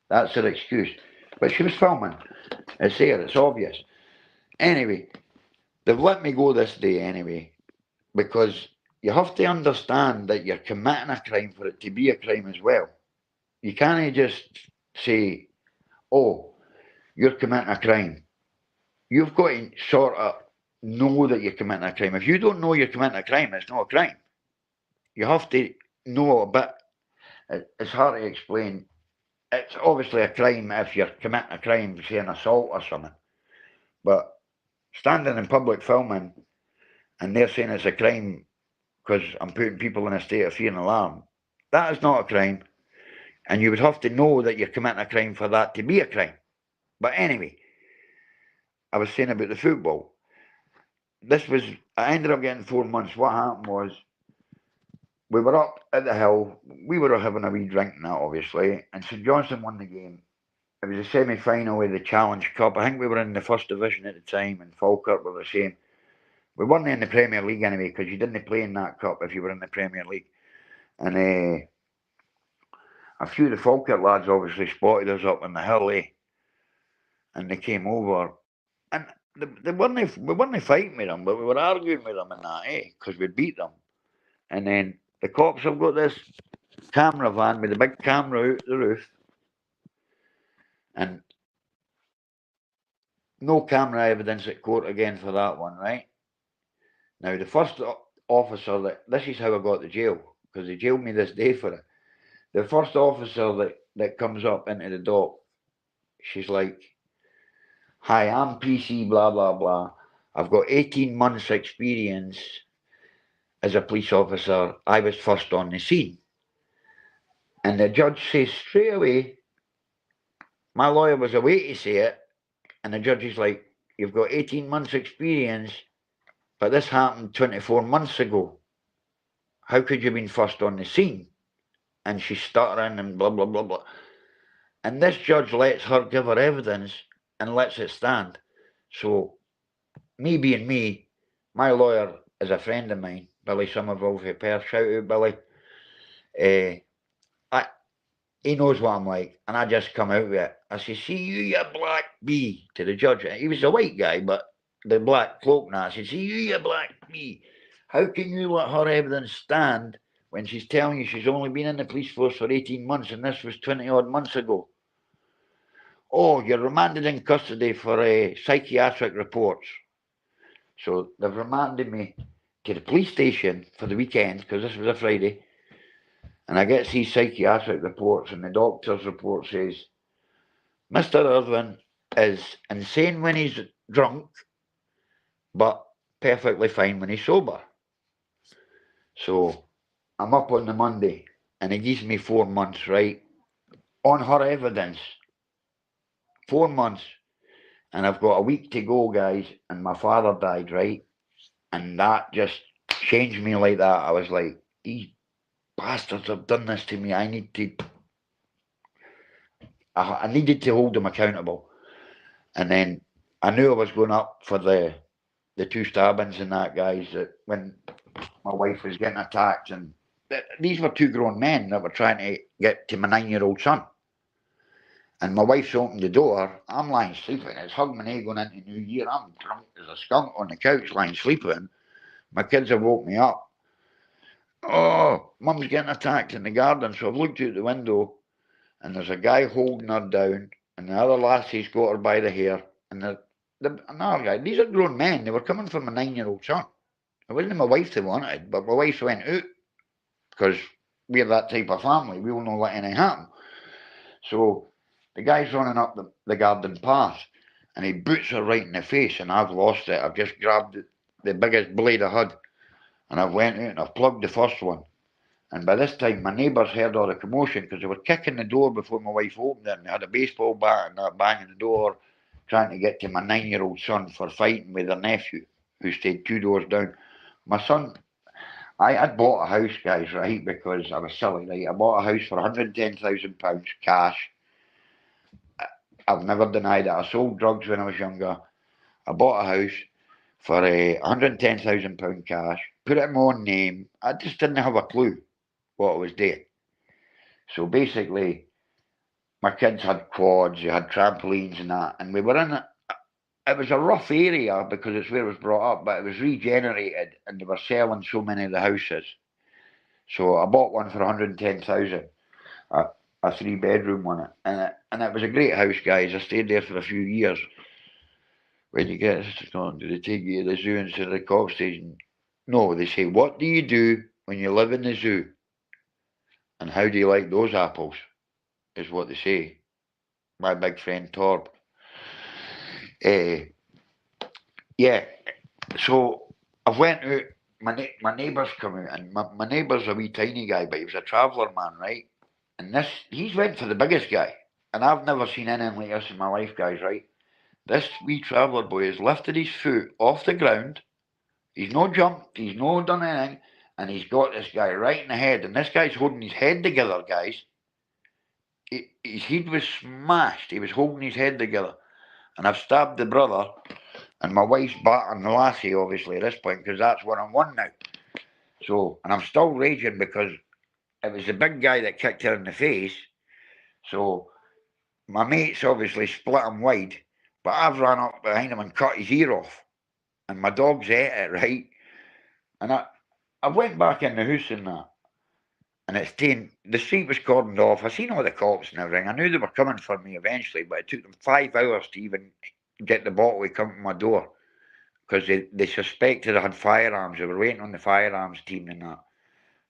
That's her excuse. But she was filming. It's there. It's obvious. Anyway, they've let me go this day anyway, because you have to understand that you're committing a crime for it to be a crime as well. You can't just say, oh, you're committing a crime. You've got to sort of know that you're committing a crime. If you don't know you're committing a crime, it's not a crime. You have to know a bit. It's hard to explain. It's obviously a crime if you're committing a crime, say an assault or something. But standing in public filming and they're saying it's a crime because I'm putting people in a state of fear and alarm, that is not a crime. And you would have to know that you're committing a crime for that to be a crime. But anyway, I was saying about the football. I ended up getting 4 months. What happened was, we were up at the hill. We were having a wee drink and that, obviously. And St Johnstone won the game. It was a semi-final of the Challenge Cup. I think we were in the first division at the time, and Falkirk were the same. We weren't in the Premier League anyway, because you didn't play in that cup if you were in the Premier League. And a few of the Falkirk lads obviously spotted us up on the hill, and they came over, and we weren't fighting with them, but we were arguing with them and that, because we beat them. And then the cops have got this camera van with a big camera out the roof, and no camera evidence at court again for that one, right? Now, the first officer this is how I got to jail, because they jailed me this day for it. The first officer that comes up into the dock, she's like, "Hi, I'm PC, blah, blah, blah. I've got 18 months' experience as a police officer. I was first on the scene." And the judge says straight away, my lawyer was away to say it, and the judge is like, "You've got 18 months' experience, but this happened 24 months ago. How could you have been first on the scene?" And she's stuttering and blah, blah, blah, blah. And this judge lets her give her evidence and lets it stand. So, me being me, my lawyer is a friend of mine, Billy Somerville from Perth. Shout out, Billy. He knows what I'm like, and I just come out with it. I say, "See you black bee," to the judge. He was a white guy, but the black cloak now. I said, "See you black bee. How can you let her evidence stand when she's telling you she's only been in the police force for 18 months and this was 20 odd months ago? Oh, you're remanded in custody for psychiatric reports." So they've remanded me to the police station for the weekend, because this was a Friday. And I get these psychiatric reports, and the doctor's report says, "Mr. Irvine is insane when he's drunk, but perfectly fine when he's sober." So I'm up on the Monday, and he gives me 4 months, right? On her evidence. 4 months. And I've got a week to go, guys, and my father died, right? And that just changed me like that. I was like, these bastards have done this to me. I needed to hold them accountable. And then I knew I was going up for the 2 stabbings and that, guys, that when my wife was getting attacked. And these were 2 grown men that were trying to get to my 9-year-old son. And my wife's opened the door. I'm lying sleeping. It's Hogmanay going into New Year. I'm drunk as a skunk on the couch lying sleeping. My kids have woke me up. "Oh, Mum's getting attacked in the garden." So I've looked out the window, and there's a guy holding her down, and the other lassie's got her by the hair, and another guy. These are grown men. They were coming for my 9-year-old son. It wasn't my wife they wanted, but my wife went out, because we're that type of family. We will not let anything happen. So the guy's running up the garden path, and he boots her right in the face, and I've lost it. I've just grabbed the biggest blade I had, and I went out and I've plugged the first one. And by this time, my neighbours heard all the commotion, because they were kicking the door before my wife opened it, and they had a baseball bat and that banging the door, trying to get to my 9-year-old son for fighting with their nephew, who stayed 2 doors down. My son, I had bought a house, guys, right, because I was silly, right? I bought a house for £110,000 cash. I've never denied it. I sold drugs when I was younger. I bought a house for £110,000 cash, put it in my own name. I just didn't have a clue what I was doing. So basically, my kids had quads, they had trampolines and that, and we were in it was a rough area because it's where it was brought up, but it was regenerated, and they were selling so many of the houses. So I bought one for 110,000, a 3-bedroom one, and it was a great house, guys. I stayed there for a few years. When you get to Scotland, do they take you to the zoo instead of the cop station? No, they say, "What do you do when you live in the zoo? And how do you like those apples?" is what they say. My big friend Torb. Yeah, so I went out, my neighbours come out, and my neighbour's a wee tiny guy, but he was a traveller man, right? And he's went for the biggest guy. And I've never seen anything like this in my life, guys, right? This wee traveller boy has lifted his foot off the ground. He's no jumped, he's no done anything, and he's got this guy right in the head. And this guy's holding his head together, guys. His head was smashed. He was holding his head together. And I've stabbed the brother, and my wife's battering the lassie, obviously, at this point, because that's 1-on-1 now. So, and I'm still raging because it was the big guy that kicked her in the face. So my mates obviously split him wide, but I've run up behind him and cut his ear off. And my dog's ate it, right? And I went back in the house and that. And it's the street was cordoned off. I seen all the cops and everything. I knew they were coming for me eventually, but it took them 5 hours to even get the bottle to come to my door. Because they suspected I had firearms. They were waiting on the firearms team and that.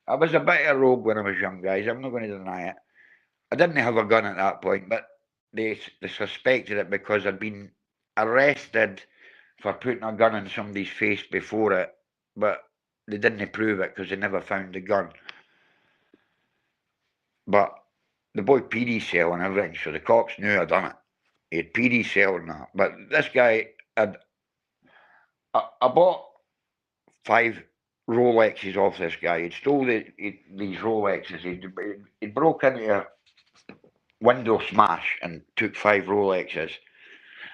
I was a bit of a rogue when I was young, guys. I'm not going to deny it. I didn't have a gun at that point, but they suspected it because I'd been arrested for putting a gun in somebody's face before it, but they didn't prove it because they never found the gun. But the boy PD cell and everything, so the cops knew I'd done it. He had PD cell and that. But this guy had... I bought 5 Rolexes off this guy. He'd stole these Rolexes. He'd broke into a window smash and took 5 Rolexes.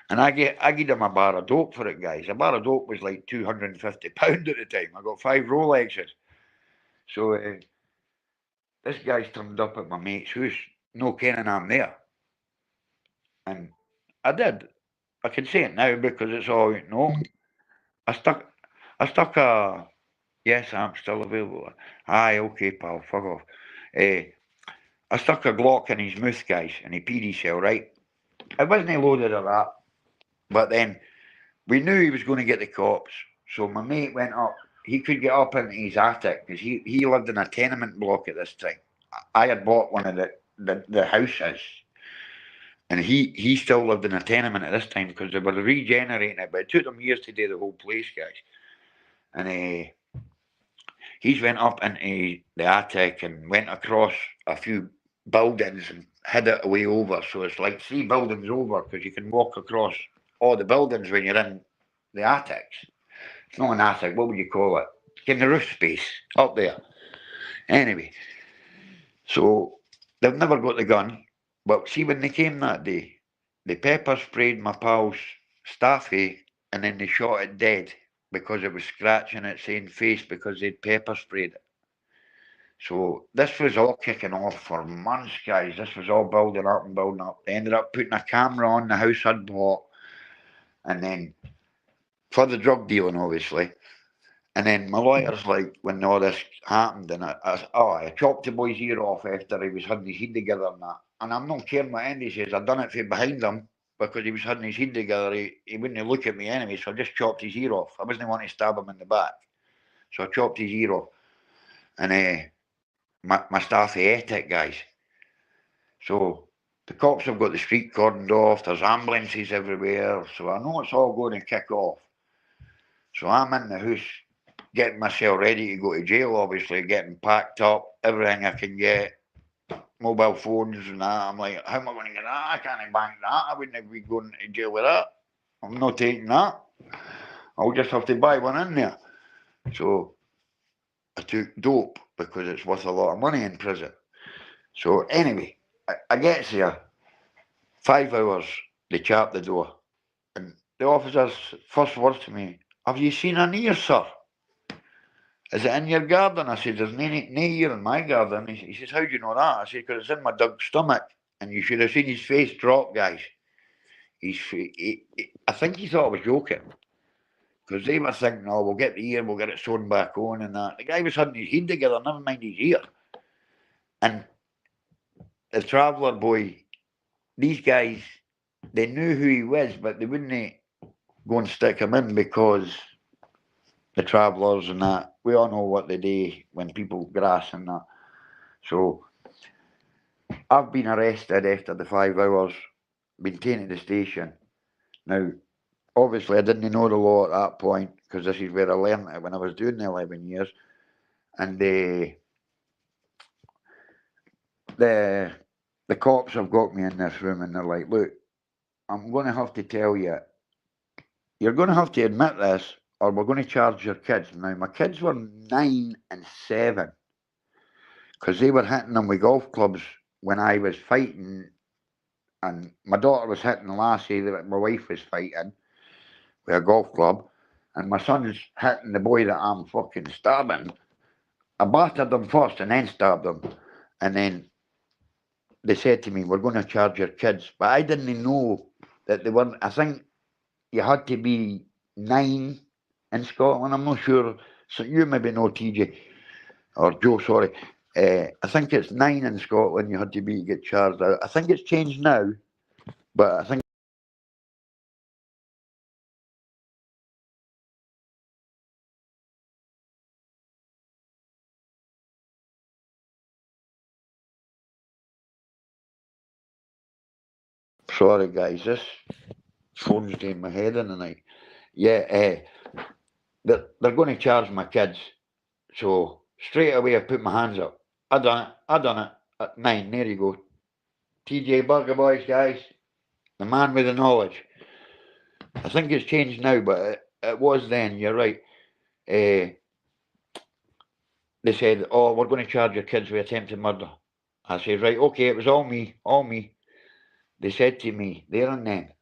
And I gave him a bar of dope for it, guys. A bar of dope was like £250 at the time. I got 5 Rolexes. So this guy's turned up at my mate's house, no kenning I'm there. And I did. I can say it now because it's all known. I stuck a... Yes, I'm still available. Aye, okay, pal, fuck off. I stuck a Glock in his mouth, guys, in a PD cell, right? It wasn't loaded or that. But then we knew he was going to get the cops. So my mate went up. He could get up into his attic because he lived in a tenement block at this time. I had bought one of the houses. And he still lived in a tenement at this time because they were regenerating it. But it took them years to do the whole place, guys. And he's went up into the attic and went across a few buildings and hid it away over. So it's like 3 buildings over because you can walk across all the buildings when you're in the attics. It's not an attic, what would you call it? In the roof space up there. Anyway, so they've never got the gun. But see, when they came that day, they pepper sprayed my pal's staffy and then they shot it dead because it was scratching its own face because they'd pepper sprayed it. So this was all kicking off for months, guys. This was all building up and building up. They ended up putting a camera on the house I'd bought. And then, for the drug dealing, obviously. And then my lawyer's like, when all this happened, and I chopped the boy's ear off after he was holding his head together and that. And I'm not caring what Andy says. I'd done it from behind him because he was holding his head together. He wouldn't look at me anyway, so I just chopped his ear off. I wasn't wanting to stab him in the back. So I chopped his ear off. And my staff ate it, guys. So the cops have got the street cordoned off. There's ambulances everywhere. So I know it's all going to kick off. So I'm in the house getting myself ready to go to jail, obviously, getting packed up, everything I can get, mobile phones and that. I'm like, how am I going to get that? I can't bank that. I wouldn't be going to jail with that. I'm not taking that. I'll just have to buy one in there. So I took dope because it's worth a lot of money in prison. So anyway, I get there, 5 hours, they chap the door. And the officer's first words to me, have you seen an ear, sir? Is it in your garden? I said, there's no ear in my garden. He says, how do you know that? I said, because it's in my dog's stomach. And you should have seen his face drop, guys. I think he thought I was joking. Because they were thinking, oh, we'll get the ear, we'll get it sewn back on and that. The guy was holding his head together, never mind his ear. And the Traveller boy, these guys, they knew who he was, but they wouldn't go and stick him in because the Travellers and that, we all know what they do when people grass and that. So I've been arrested after the 5 hours, been taken to the station. Now, obviously I didn't know the law at that point because this is where I learned it when I was doing the 11 years. And the cops have got me in this room and they're like, look, I'm going to have to tell you, you're going to have to admit this or we're going to charge your kids. Now, my kids were 9 and 7 because they were hitting them with golf clubs when I was fighting, and my daughter was hitting the lassie that my wife was fighting with a golf club, and my son's hitting the boy that I'm fucking stabbing. I battered them first and then stabbed them. And then they said to me, we're going to charge your kids. But I didn't know that they weren't. I think you had to be 9 in Scotland. I'm not sure. So you maybe know, TJ, or Joe, sorry. I think it's 9 in Scotland you had to be to get charged. I think it's changed now, but I think sorry guys, this phone's doing my head in the night. Yeah, they're going to charge my kids. So straight away I put my hands up. I done it at 9. There you go. TJ Burger Boys, guys. The man with the knowledge. I think it's changed now, but it was then. You're right. They said, "Oh, we're going to charge your kids with attempted murder." I said, "Right, okay." It was all me, all me. They said to me there and then,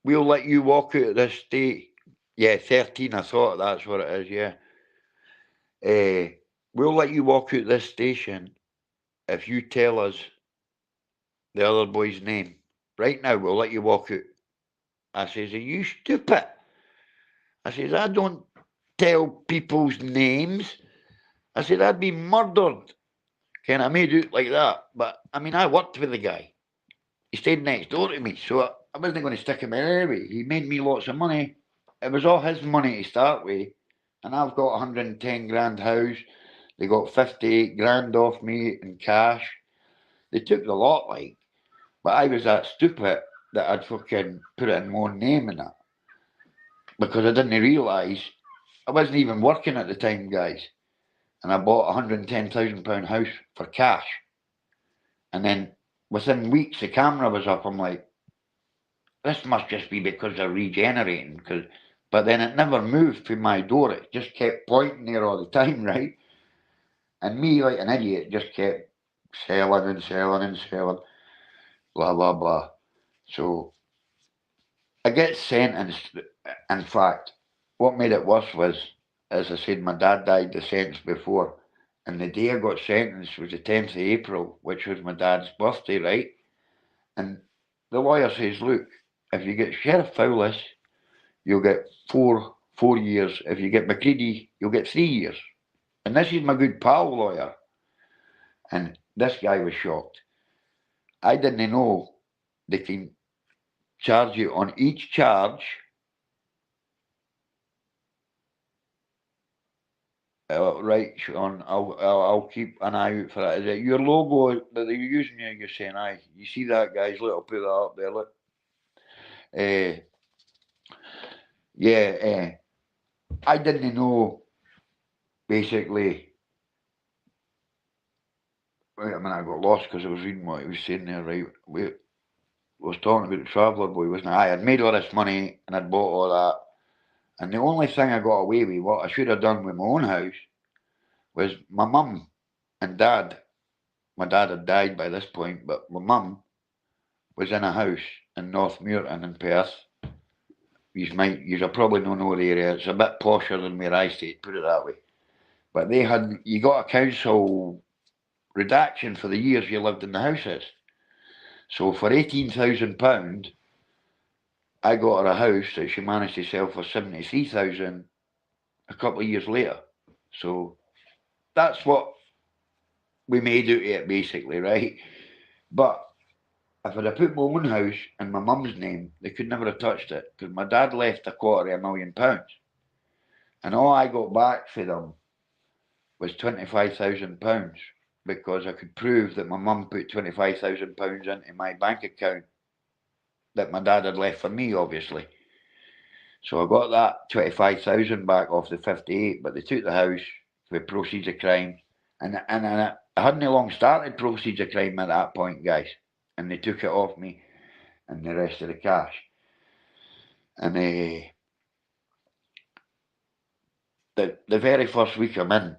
"We'll let you walk out of this state." Yeah, 13. I thought that's what it is. Yeah. We'll let you walk out of this station if you tell us the other boy's name. Right now, we'll let you walk out. I says, "Are you stupid?" I says, "I don't tell people's names." I said, "I'd be murdered." Kind of made it like that. But I mean, I worked with the guy. He stayed next door to me, so I wasn't going to stick him in anyway. He made me lots of money. It was all his money to start with. And I've got a 110 grand house. They got 58 grand off me in cash. They took the lot, like. But I was that stupid that I'd fucking put it in my own name and that. Because I didn't realise I wasn't even working at the time, guys. And I bought a £110,000 house for cash. And then within weeks, the camera was up. I'm like, this must just be because they're regenerating. But then it never moved from my door. It just kept pointing there all the time, right? And me, like an idiot, just kept selling and selling and selling, blah, blah, blah. So I get sentenced. In fact, what made it worse was, as I said, my dad died the sentence before. And the day I got sentenced was the 10th of April, which was my dad's birthday, right? And the lawyer says, look, if you get Sheriff Fowlis, you'll get four years. If you get McCready, you'll get 3 years. And this is my good pal lawyer. And this guy was shocked. I didn't know they can charge you on each charge. Right, Sean. I'll keep an eye out for that. Is it your logo that they're using? You're saying, aye. You see that, guys? Look, I'll put that up there. Look. Yeah. I didn't know. Basically, wait a minute. I got lost because I was reading what he was saying there. Right. We was talking about the Traveller Boy, wasn't I? I'd made all this money and I'd bought all that. And the only thing I got away with, what I should have done with my own house, was my mum and dad. My dad had died by this point, but my mum was in a house in North Muirton in Perth. You'll probably don't know the area. It's a bit posher than where I stayed, put it that way. But you got a council redaction for the years you lived in the houses. So for £18,000, I got her a house that she managed to sell for 73,000 a couple of years later. So that's what we made out of it, basically, right? But if I'd have put my own house in my mum's name, they could never have touched it because my dad left £250,000. And all I got back for them was £25,000 because I could prove that my mum put £25,000 into my bank account that my dad had left for me, obviously. So I got that 25,000 back off the 58, but they took the house with proceeds of crime. And I hadn't long started proceeds of crime at that point, guys. And they took it off me and the rest of the cash. And the very first week I'm in,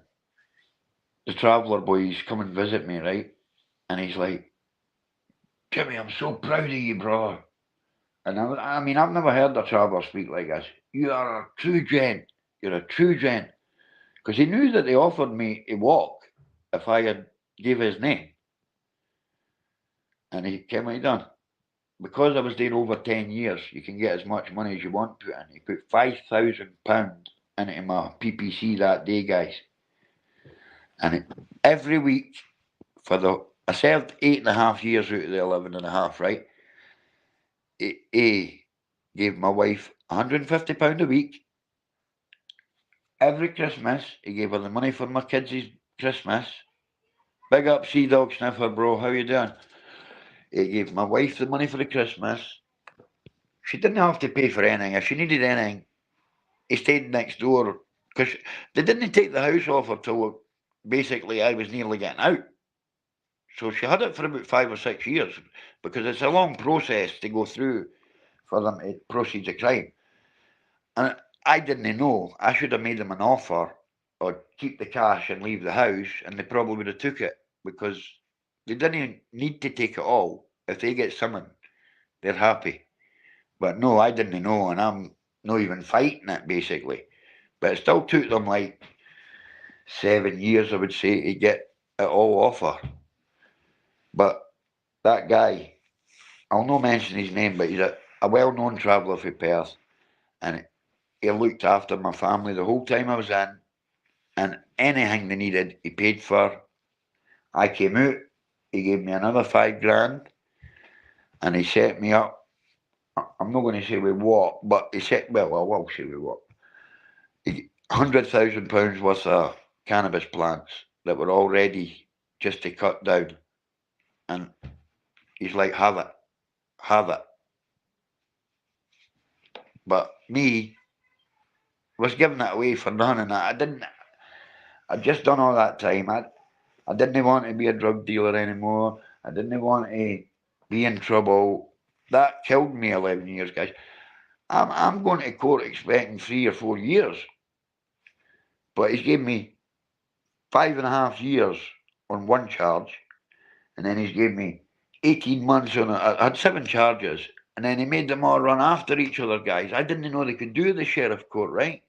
the Traveller Boys come and visit me, right? And he's like, Jimmy, I'm so proud of you, brother. And I mean, I've never heard a Traveller speak like this. You are a true gent. You're a true gent. Because he knew that they offered me a walk if I had gave his name. And he came what he done. Because I was there over 10 years, you can get as much money as you want put in. He put £5,000 into my PPC that day, guys. And every week I served 8.5 years out of the 11.5, right? He gave my wife £150 a week. Every Christmas, he gave her the money for my kids' Christmas. Big up, Sea Dog Sniffer, bro. How you doing? He gave my wife the money for the Christmas. She didn't have to pay for anything. If she needed anything, he stayed next door. Because they didn't take the house off her till basically I was nearly getting out. So she had it for about 5 or 6 years. Because it's a long process to go through for them to proceed the crime. And I didn't know. I should have made them an offer or keep the cash and leave the house, and they probably would have took it because they didn't need to take it all. If they get summoned, they're happy. But no, I didn't know, and I'm not even fighting it basically. But it still took them like 7 years, I would say, to get it all off her. But that guy, I'll not mention his name, but he's a well-known traveller for Perth, and he looked after my family the whole time I was in, and anything they needed, he paid for. I came out, he gave me another £5,000, and he set me up. I'm not going to say with what, but he said, well, I will say with what. £100,000 worth of cannabis plants that were all ready just to cut down. And he's like, have it, have it. But me was giving it away for none, and I'd just done all that time. I didn't want to be a drug dealer anymore. I didn't want to be in trouble. That killed me 11 years, guys. I'm going to court expecting 3 or 4 years. But he's gave me 5.5 years on one charge, and then he's gave me 18 months on it. I had 7 charges, and then he made them all run after each other, guys. I didn't know they could do the sheriff court, right?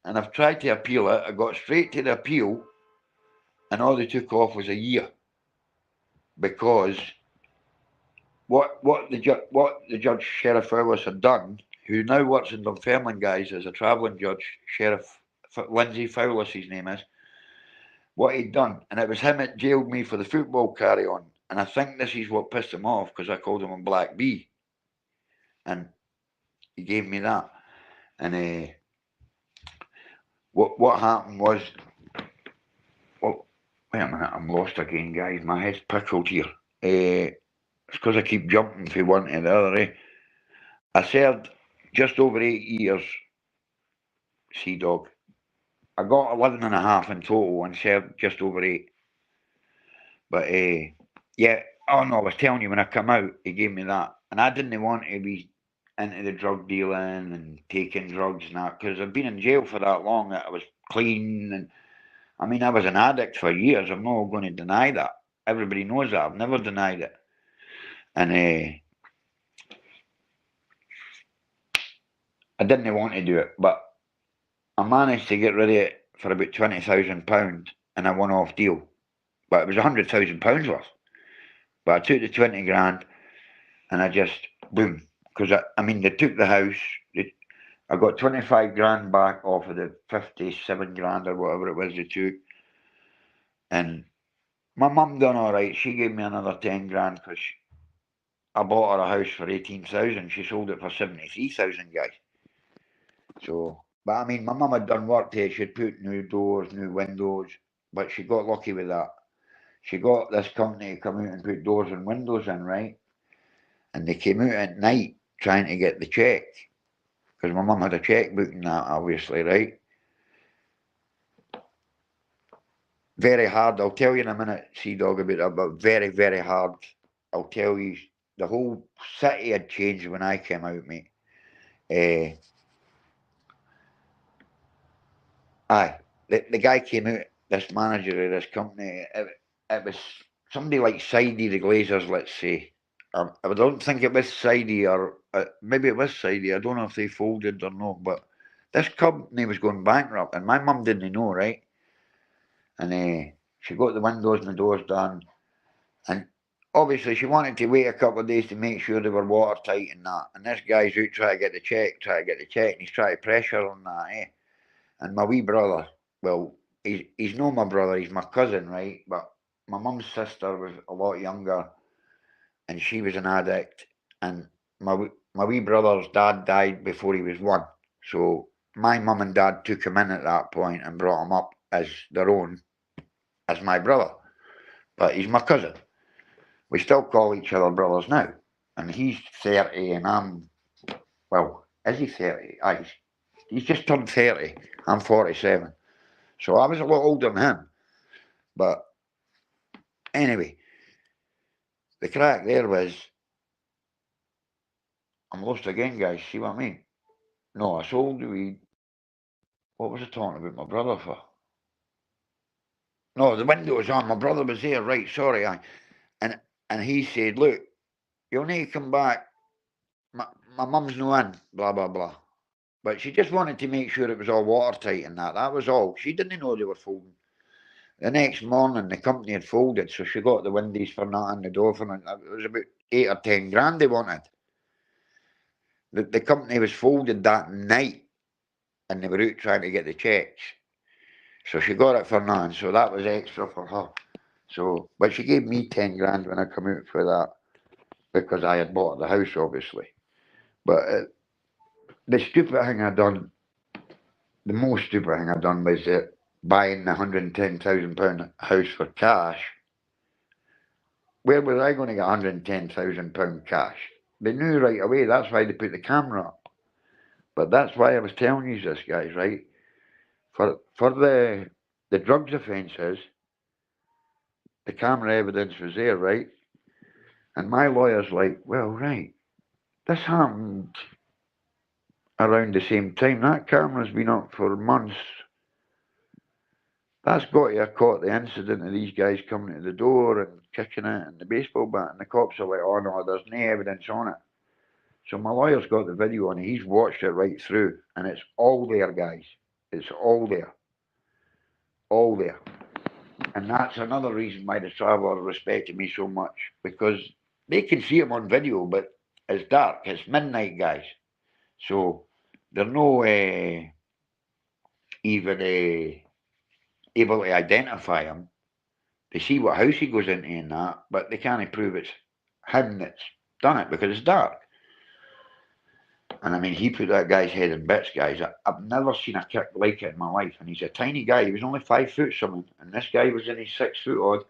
And I've tried to appeal it. I got straight to the appeal, and all they took off was a year. Because what the judge Sheriff Fowlis had done, who now works in Dunfermline, guys, as a travelling judge, Sheriff Lindsay Fowlis, his name is. What he'd done, and it was him that jailed me for the football carry on. And I think this is what pissed him off because I called him a Black Bee, and he gave me that. And what happened was, well, wait a minute, I'm lost again, guys. My head's pickled here. It's because I keep jumping from one to the other. I served just over 8 years, Sea Dog. I got 11.5 in total and served just over 8. But yeah, oh no, I was telling you when I come out, he gave me that, and I didn't want to be into the drug dealing and taking drugs and that because I've been in jail for that long that I was clean, and I mean I was an addict for years. I'm not going to deny that. Everybody knows that. I've never denied it, and I didn't want to do it, but I managed to get rid of it for about £20,000 in a one-off deal. But it was £100,000 worth. But I took the 20 grand and I just, boom. Because I mean, they took the house. I got 25 grand back off of the 57 grand or whatever it was they took. And my mum done all right. She gave me another 10 grand because I bought her a house for 18,000. She sold it for 73,000, guys. So, but I mean, my mum had done work to it. She'd put new doors, new windows, but she got lucky with that. She got this company to come out and put doors and windows in, right? And they came out at night trying to get the check. Because my mum had a checkbook and that, obviously, right? Very hard. I'll tell you in a minute, Sea Dog, about that, but very, very hard. I'll tell you, the whole city had changed when I came out, mate. The guy came out, this manager of this company, it was somebody like Sidey the Glazers, let's say. I don't think it was Sidey, or maybe it was Sidey. I don't know if they folded or not, but this company was going bankrupt, and my mum didn't know, right? And she got the windows and the doors done, and obviously she wanted to wait a couple of days to make sure they were watertight and that. And this guy's out trying to get the check, and he's trying to pressure on that, eh? And my wee brother, well, he's not my brother, he's my cousin, right? But my mum's sister was a lot younger, and she was an addict. And my wee brother's dad died before he was one. So my mum and dad took him in at that point and brought him up as their own, as my brother. But he's my cousin. We still call each other brothers now. And he's 30 and I'm, well, is he 30? Aye, he's just turned 30. I'm 47. So I was a lot older than him. But anyway, the crack there was, I'm lost again, guys. See what I mean? No, I sold the weed. What was I talking about my brother for? No, the window was on. My brother was there, right? Sorry, I. And and he said, "Look, you'll need to come back. My mum's no in. Blah blah blah." But she just wanted to make sure it was all watertight and that. That was all. She didn't know they were folding. The next morning, the company had folded, so she got the windies for nothing, the door for nothing. It was about 8 or 10 grand they wanted. The company was folded that night, and they were out trying to get the checks. So she got it for nothing. So that was extra for her. So, but she gave me 10 grand when I come out for that because I had bought the house, obviously. But the stupid thing I done, the most stupid thing I done was buying the £110,000 house for cash. Where was I going to get £110,000 cash? They knew right away. That's why they put the camera up. But that's why I was telling you this, guys, right? For the drugs offences, the camera evidence was there, right? And my lawyer's like, well, right, this happened around the same time. That camera's been up for months. That's got to have caught the incident of these guys coming to the door and kicking it and the baseball bat. And the cops are like, oh no, there's no evidence on it. So my lawyer's got the video on it. He's watched it right through. And it's all there, guys. It's all there. All there. And that's another reason why the Traveller respected me so much. Because they can see him on video, but it's dark. It's midnight, guys. So they're no even able to identify him. They see what house he goes into and that, but they can't prove it's him that's done it because it's dark. And I mean, he put that guy's head in bits, guys. I've never seen a kick like it in my life. And he's a tiny guy. He was only 5 foot something. And this guy was in his 6 foot odd.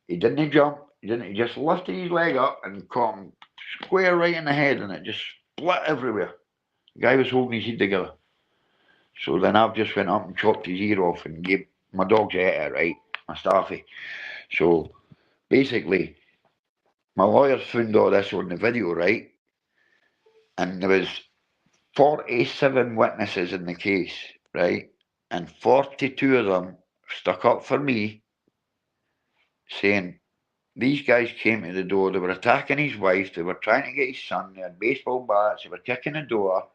He didn't jump. He just lifted his leg up and caught him square right in the head, and it just split everywhere. The guy was holding his head together. So then I've just went up and chopped his ear off and gave my dog's ate it, right? My staffy. So basically, my lawyers found all this on the video, right? And there was 47 witnesses in the case, right? And 42 of them stuck up for me, saying these guys came to the door, they were attacking his wife, they were trying to get his son, they had baseball bats, they were kicking the door.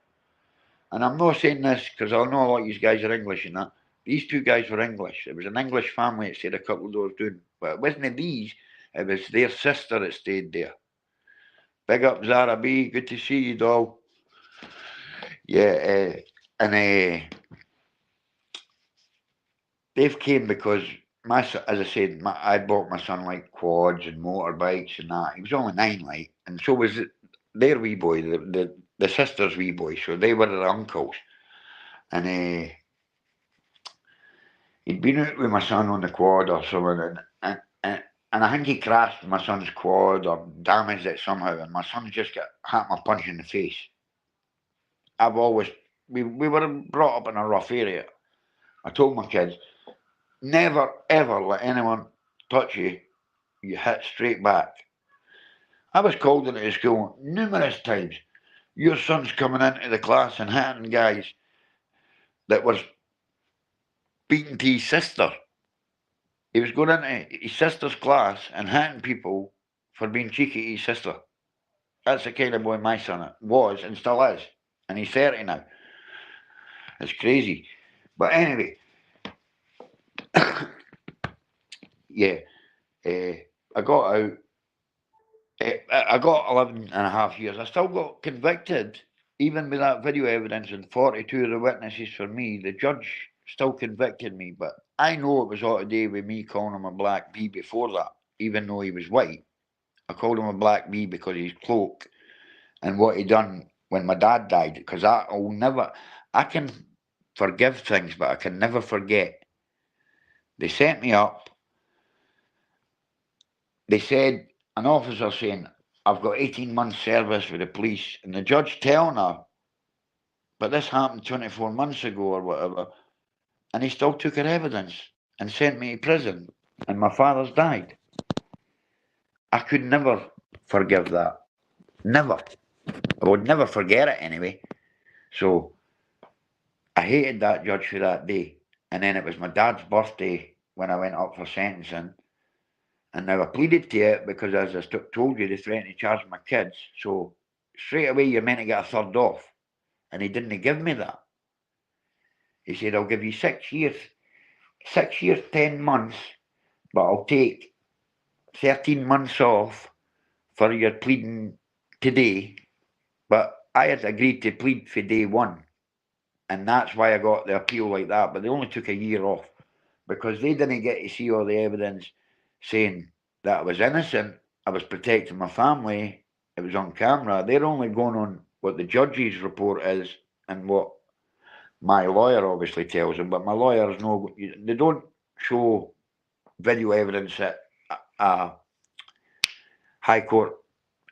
And I'm not saying this because I know a lot of you guys are English and that. These two guys were English. It was an English family that stayed a couple of doors down. But it wasn't these, it was their sister that stayed there. Big up Zara B, good to see you, doll. Yeah, they've came because as I said, I bought my son like quads and motorbikes and that. He was only 9, like, and so was their wee boy, the sister's wee boy. So they were their uncles, and he'd been out with my son on the quad or something, and I think he crashed my son's quad or damaged it somehow, and my son just got hit my punch in the face. I've always we were brought up in a rough area. I told my kids, never ever let anyone touch you. You hit straight back. I was called into the school numerous times. Your son's coming into the class and hitting guys that was beating to his sister. He was going into his sister's class and hitting people for being cheeky to his sister. That's the kind of boy my son was and still is. And he's 30 now. It's crazy. But anyway, yeah, I got out I got 11.5 years. I still got convicted, even with that video evidence and 42 of the witnesses for me. The judge still convicted me, but I know it was all to do with me calling him a black bee before that, even though he was white. I called him a black bee because of his cloak and what he done when my dad died. Because I can forgive things, but I can never forget. They sent me up. They said, an officer saying, I've got 18 months service with the police, and the judge telling her, but this happened 24 months ago or whatever, and he still took her evidence and sent me to prison, and my father's died. I could never forgive that. Never. I would never forget it anyway. So I hated that judge for that day. And then it was my dad's birthday when I went up for sentencing. And now I pleaded to it because, as I told you, they threatened to charge my kids. So straight away, you're meant to get a third off. And he didn't give me that. He said, I'll give you 6 years, 10 months, but I'll take 13 months off for your pleading today. But I had agreed to plead for day one. And that's why I got the appeal like that. But they only took a year off because they didn't get to see all the evidence saying that I was innocent. I was protecting my family. It was on camera. They're only going on what the judge's report is and what my lawyer obviously tells them. But my lawyers know they don't show video evidence at a high court.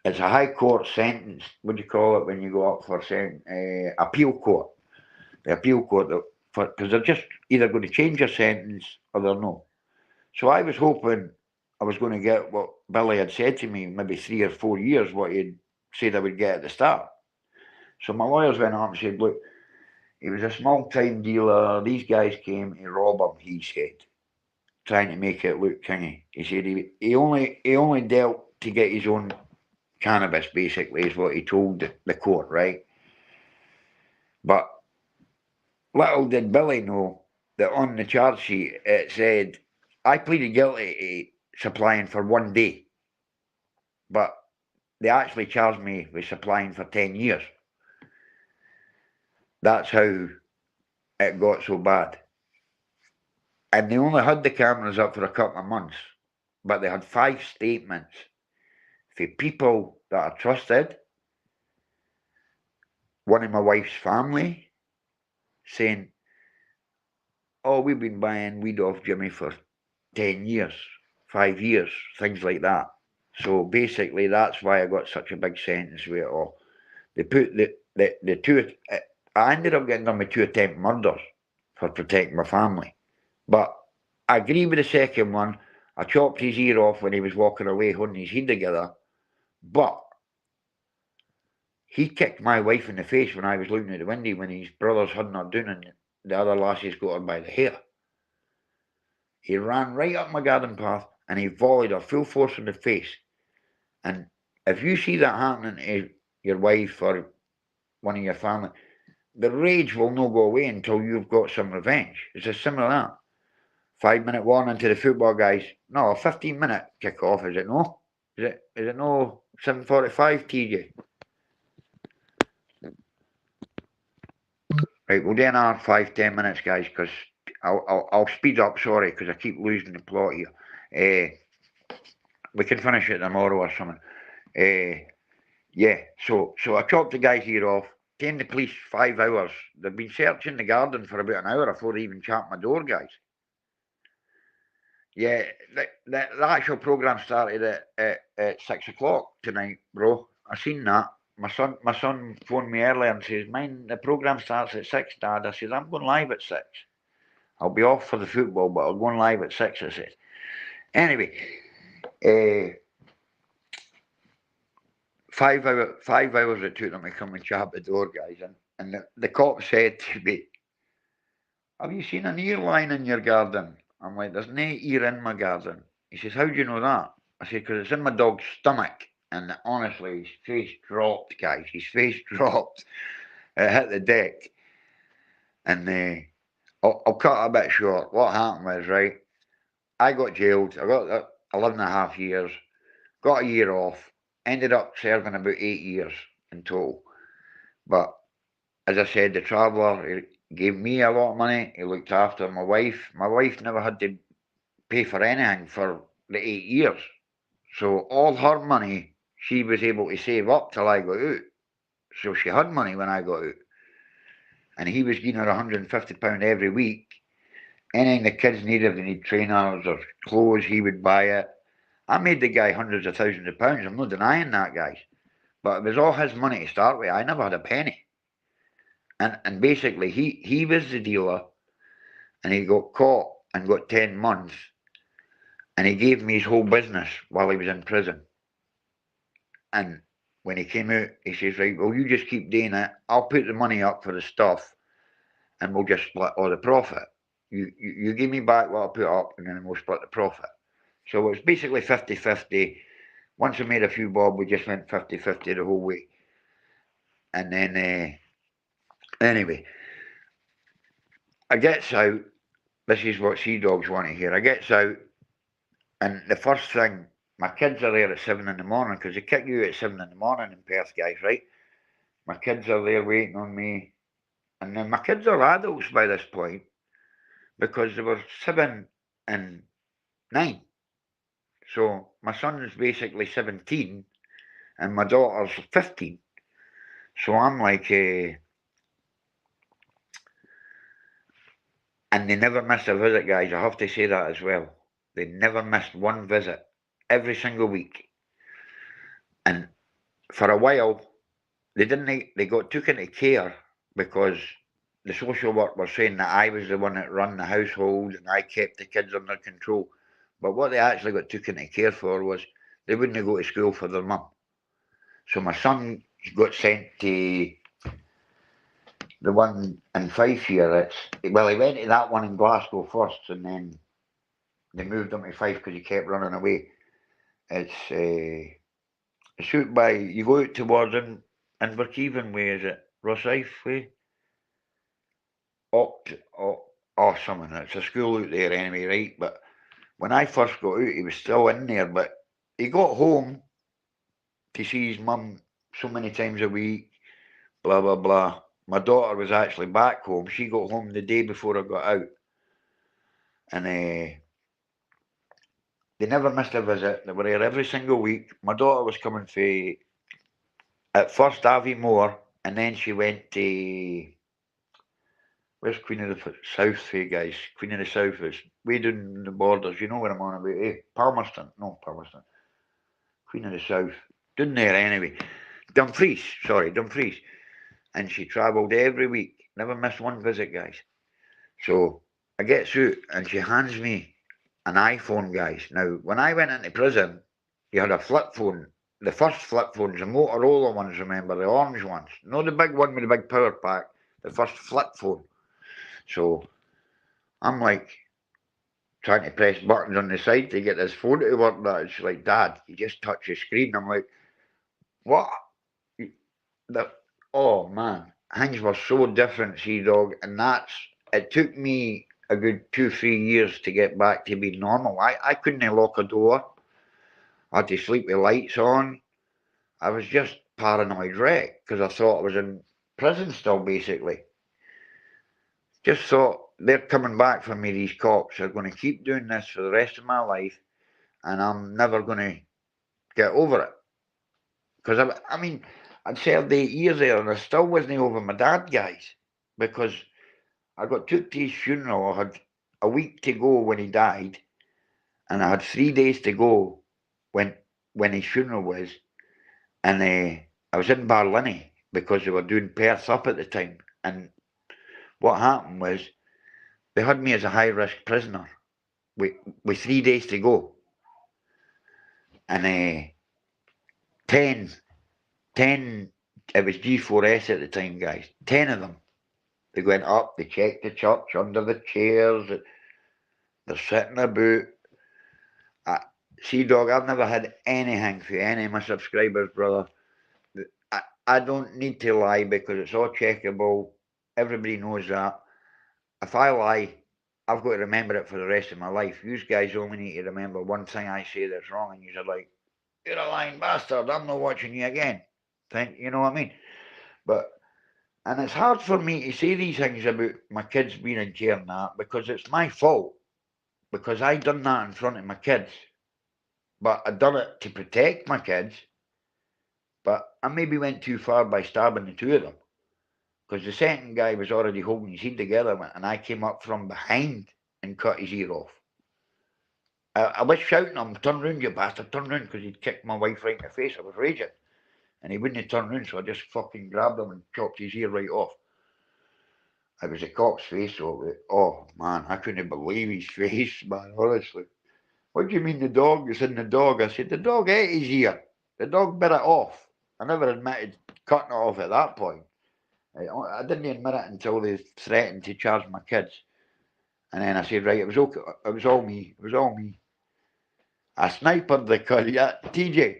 It's a high court sentence. What do you call it when you go up for appeal court? The appeal court, because they're just either going to change your sentence or they're not. So I was hoping I was going to get what Billy had said to me, maybe 3 or 4 years, what he'd said I would get at the start. So my lawyers went up and said, look, he was a small-time dealer. These guys came to rob him, he said, trying to make it look kingy. He said he only dealt to get his own cannabis, basically, is what he told the court, right? But little did Billy know that on the charge sheet it said I pleaded guilty to supplying for 1 day, but they actually charged me with supplying for 10 years. That's how it got so bad. And they only had the cameras up for a couple of months, but they had 5 statements for people that I trusted. One of my wife's family saying, oh, we've been buying weed off Jimmy for 10 years, 5 years, things like that. So basically, that's why I got such a big sentence with it all. They put the 2, I ended up getting done with 2 attempt murders for protecting my family. But I agree with the second one. I chopped his ear off when he was walking away holding his head together. But he kicked my wife in the face when I was looking at the window when his brothers hadn't her doing and the other lassies got her by the hair. He ran right up my garden path and he volleyed her full force in the face. And if you see that happening to your wife or one of your family, the rage will not go away until you've got some revenge. It's as simple as that. 5-minute warning to the football guys. No, a 15-minute kick-off, is it no? Is it no 7:45, TJ? Right, we'll do another 5-10 minutes, guys, because I'll speed up, sorry, because I keep losing the plot here. We can finish it tomorrow or something. Yeah, so I chopped the guy's ear off, came the police 5 hours. They've been searching the garden for about an hour before they even chapped my door, guys. Yeah, the actual programme started at 6 o'clock tonight, bro. I seen that. My son phoned me earlier and says, the programme starts at 6, Dad. I said, I'm going live at 6. I'll be off for the football, but I'll go live at 6, I said. Anyway, 5 hours it took them to come and chap the door, guys. And the cop said to me, have you seen an ear line in your garden? I'm like, there's no ear in my garden. He says, how do you know that? I said, because it's in my dog's stomach. And honestly, his face dropped, guys. His face dropped. It hit the deck. And I'll cut a bit short. What happened was, right, I got jailed. I got 11.5 years. Got a year off. Ended up serving about 8 years in total. But as I said, the traveller, he gave me a lot of money. He looked after my wife. My wife never had to pay for anything for the 8 years. So all her money, she was able to save up till I got out. So she had money when I got out. And he was giving her £150 every week. Anything the kids needed, if they need trainers or clothes, he would buy it. I made the guy hundreds of thousands of pounds. I'm not denying that, guys. But it was all his money to start with. I never had a penny. And basically, he was the dealer, and he got caught and got 10 months. And he gave me his whole business while he was in prison. And when he came out, he says, right, well, you just keep doing it. I'll put the money up for the stuff, and we'll just split all the profit. You give me back what I put up, and then we'll split the profit. So it was basically 50-50. Once we made a few bob, we just went 50-50 the whole way. And then, anyway, I gets out. This is what Sea Dogs want to hear. I gets out, and the first thing, my kids are there at 7 in the morning, because they kick you at 7 in the morning in Perth, guys, right? My kids are there waiting on me. And then my kids are adults by this point, because they were 7 and 9. So my son is basically 17, and my daughter's 15. So I'm like, and they never missed a visit, guys. I have to say that as well. They never missed one visit, every single week. And for a while, they didn't. They got took into care because the social work was saying that I was the one that run the household and I kept the kids under control. But what they actually got took into care for was they wouldn't go to school for their mum. So my son got sent to the one in Fife here. Well, he went to that one in Glasgow first, and then they moved him to Fife because he kept running away. It's out by, you go out towards Inverkeven way, is it? Rosyth way? Something. It's a school out there anyway, right? But when I first got out, he was still in there, but he got home to see his mum so many times a week, blah, blah, blah. My daughter was actually back home. She got home the day before I got out. And they never missed a visit. They were here every single week. My daughter was coming for, at first, Aviemore, and then she went to, where's Queen of the South for you guys? Queen of the South is way down the borders. You know where I'm on about, eh? Palmerston. No, Palmerston. Queen of the South. Down there anyway. Dumfries. Sorry, Dumfries. And she travelled every week. Never missed one visit, guys. So I get out and she hands me an iPhone, guys. Now, when I went into prison, you had a flip phone. The first flip phones, the Motorola ones, remember, the orange ones. Not the big one with the big power pack. The first flip phone. So I'm like trying to press buttons on the side to get this phone to work. That it's like, Dad, you just touch the screen. I'm like, what? Oh man, things were so different, Sea Dog, and it took me a good 2-3 years to get back to being normal. I couldn't lock a door. I had to sleep with lights on. I was just paranoid wreck because I thought I was in prison still, basically. Just thought they're coming back for me, these cops. They're going to keep doing this for the rest of my life, and I'm never going to get over it. Because, I mean, I'd served 8 years there, and I still wasn't over my dad, guys, because I got took to his funeral. I had a week to go when he died, and I had 3 days to go when his funeral was. And I was in Barlinnie because they were doing Perth up at the time. And what happened was they had me as a high risk prisoner with 3 days to go. And 10, it was G4S at the time, guys. 10 of them. They went up, they checked the church under the chairs, they're sitting about. Sea Dog, I've never had anything for any of my subscribers, brother. I don't need to lie because it's all checkable. Everybody knows that. If I lie, I've got to remember it for the rest of my life. You guys only need to remember one thing I say that's wrong, and you're like, you're a lying bastard. I'm not watching you again. You know what I mean? But and it's hard for me to say these things about my kids being in care and that because it's my fault. Because I done that in front of my kids. But I done it to protect my kids. But I maybe went too far by stabbing the two of them. Because the second guy was already holding his head together and I came up from behind and cut his ear off. I was shouting at him, turn round, you bastard, turn round, because he'd kicked my wife right in the face. I was raging. And he wouldn't turn round, so I just fucking grabbed him and chopped his ear right off. It was a cop's face, so oh man, I couldn't believe his face, man, honestly. What do you mean the dog is in the dog? I said, the dog ate his ear. The dog bit it off. I never admitted cutting it off at that point. I didn't admit it until they threatened to charge my kids. And then I said, right, it was okay. It was all me. It was all me. I sniped the cull. Yeah, TJ,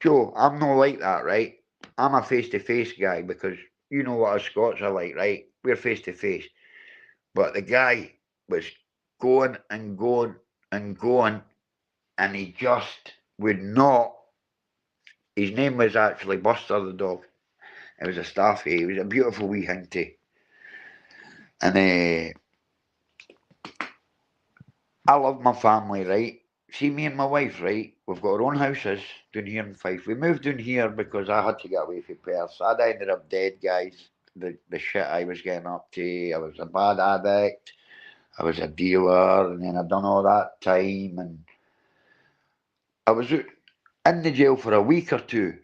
Joe, I'm not like that, right? I'm a face-to-face guy because you know what us Scots are like, right? We're face-to-face. But the guy was going and going and going, and he just would not. His name was actually Buster the dog. It was a staffy. He was a beautiful wee hinty. And I love my family, right? See, me and my wife, right? We've got our own houses down here in Fife. We moved down here because I had to get away from Perth. I'd ended up dead, guys. The shit I was getting up to. I was a bad addict. I was a dealer, and then I'd done all that time, and I was in the jail for a week or two,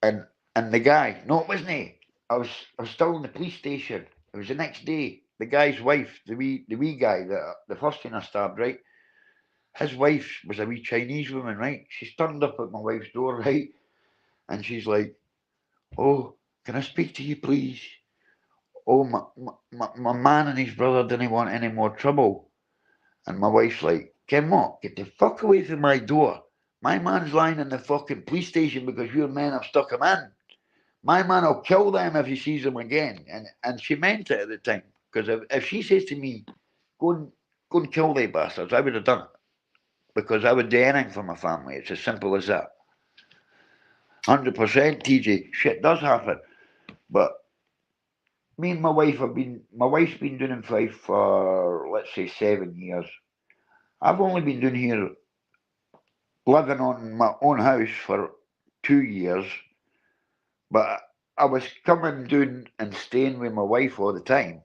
and the guy, no, it wasn't he. I was still in the police station. It was the next day. The guy's wife, the wee guy, the first thing I stabbed, right? His wife was a wee Chinese woman, right? She's turned up at my wife's door, right? And she's like, "Oh, can I speak to you, please? Oh, my man and his brother didn't want any more trouble." And my wife's like, "Ken what? Get the fuck away from my door. My man's lying in the fucking police station because your men have stuck him in. My man will kill them if he sees them again." And she meant it at the time. Because if she says to me, go and kill they bastards, I would have done it. Because I would do anything for my family. It's as simple as that. 100% TJ, shit does happen. But me and my wife's been doing in Fife for, let's say, 7 years. I've only been doing here, living on my own house for 2 years. But I was coming down and staying with my wife all the time.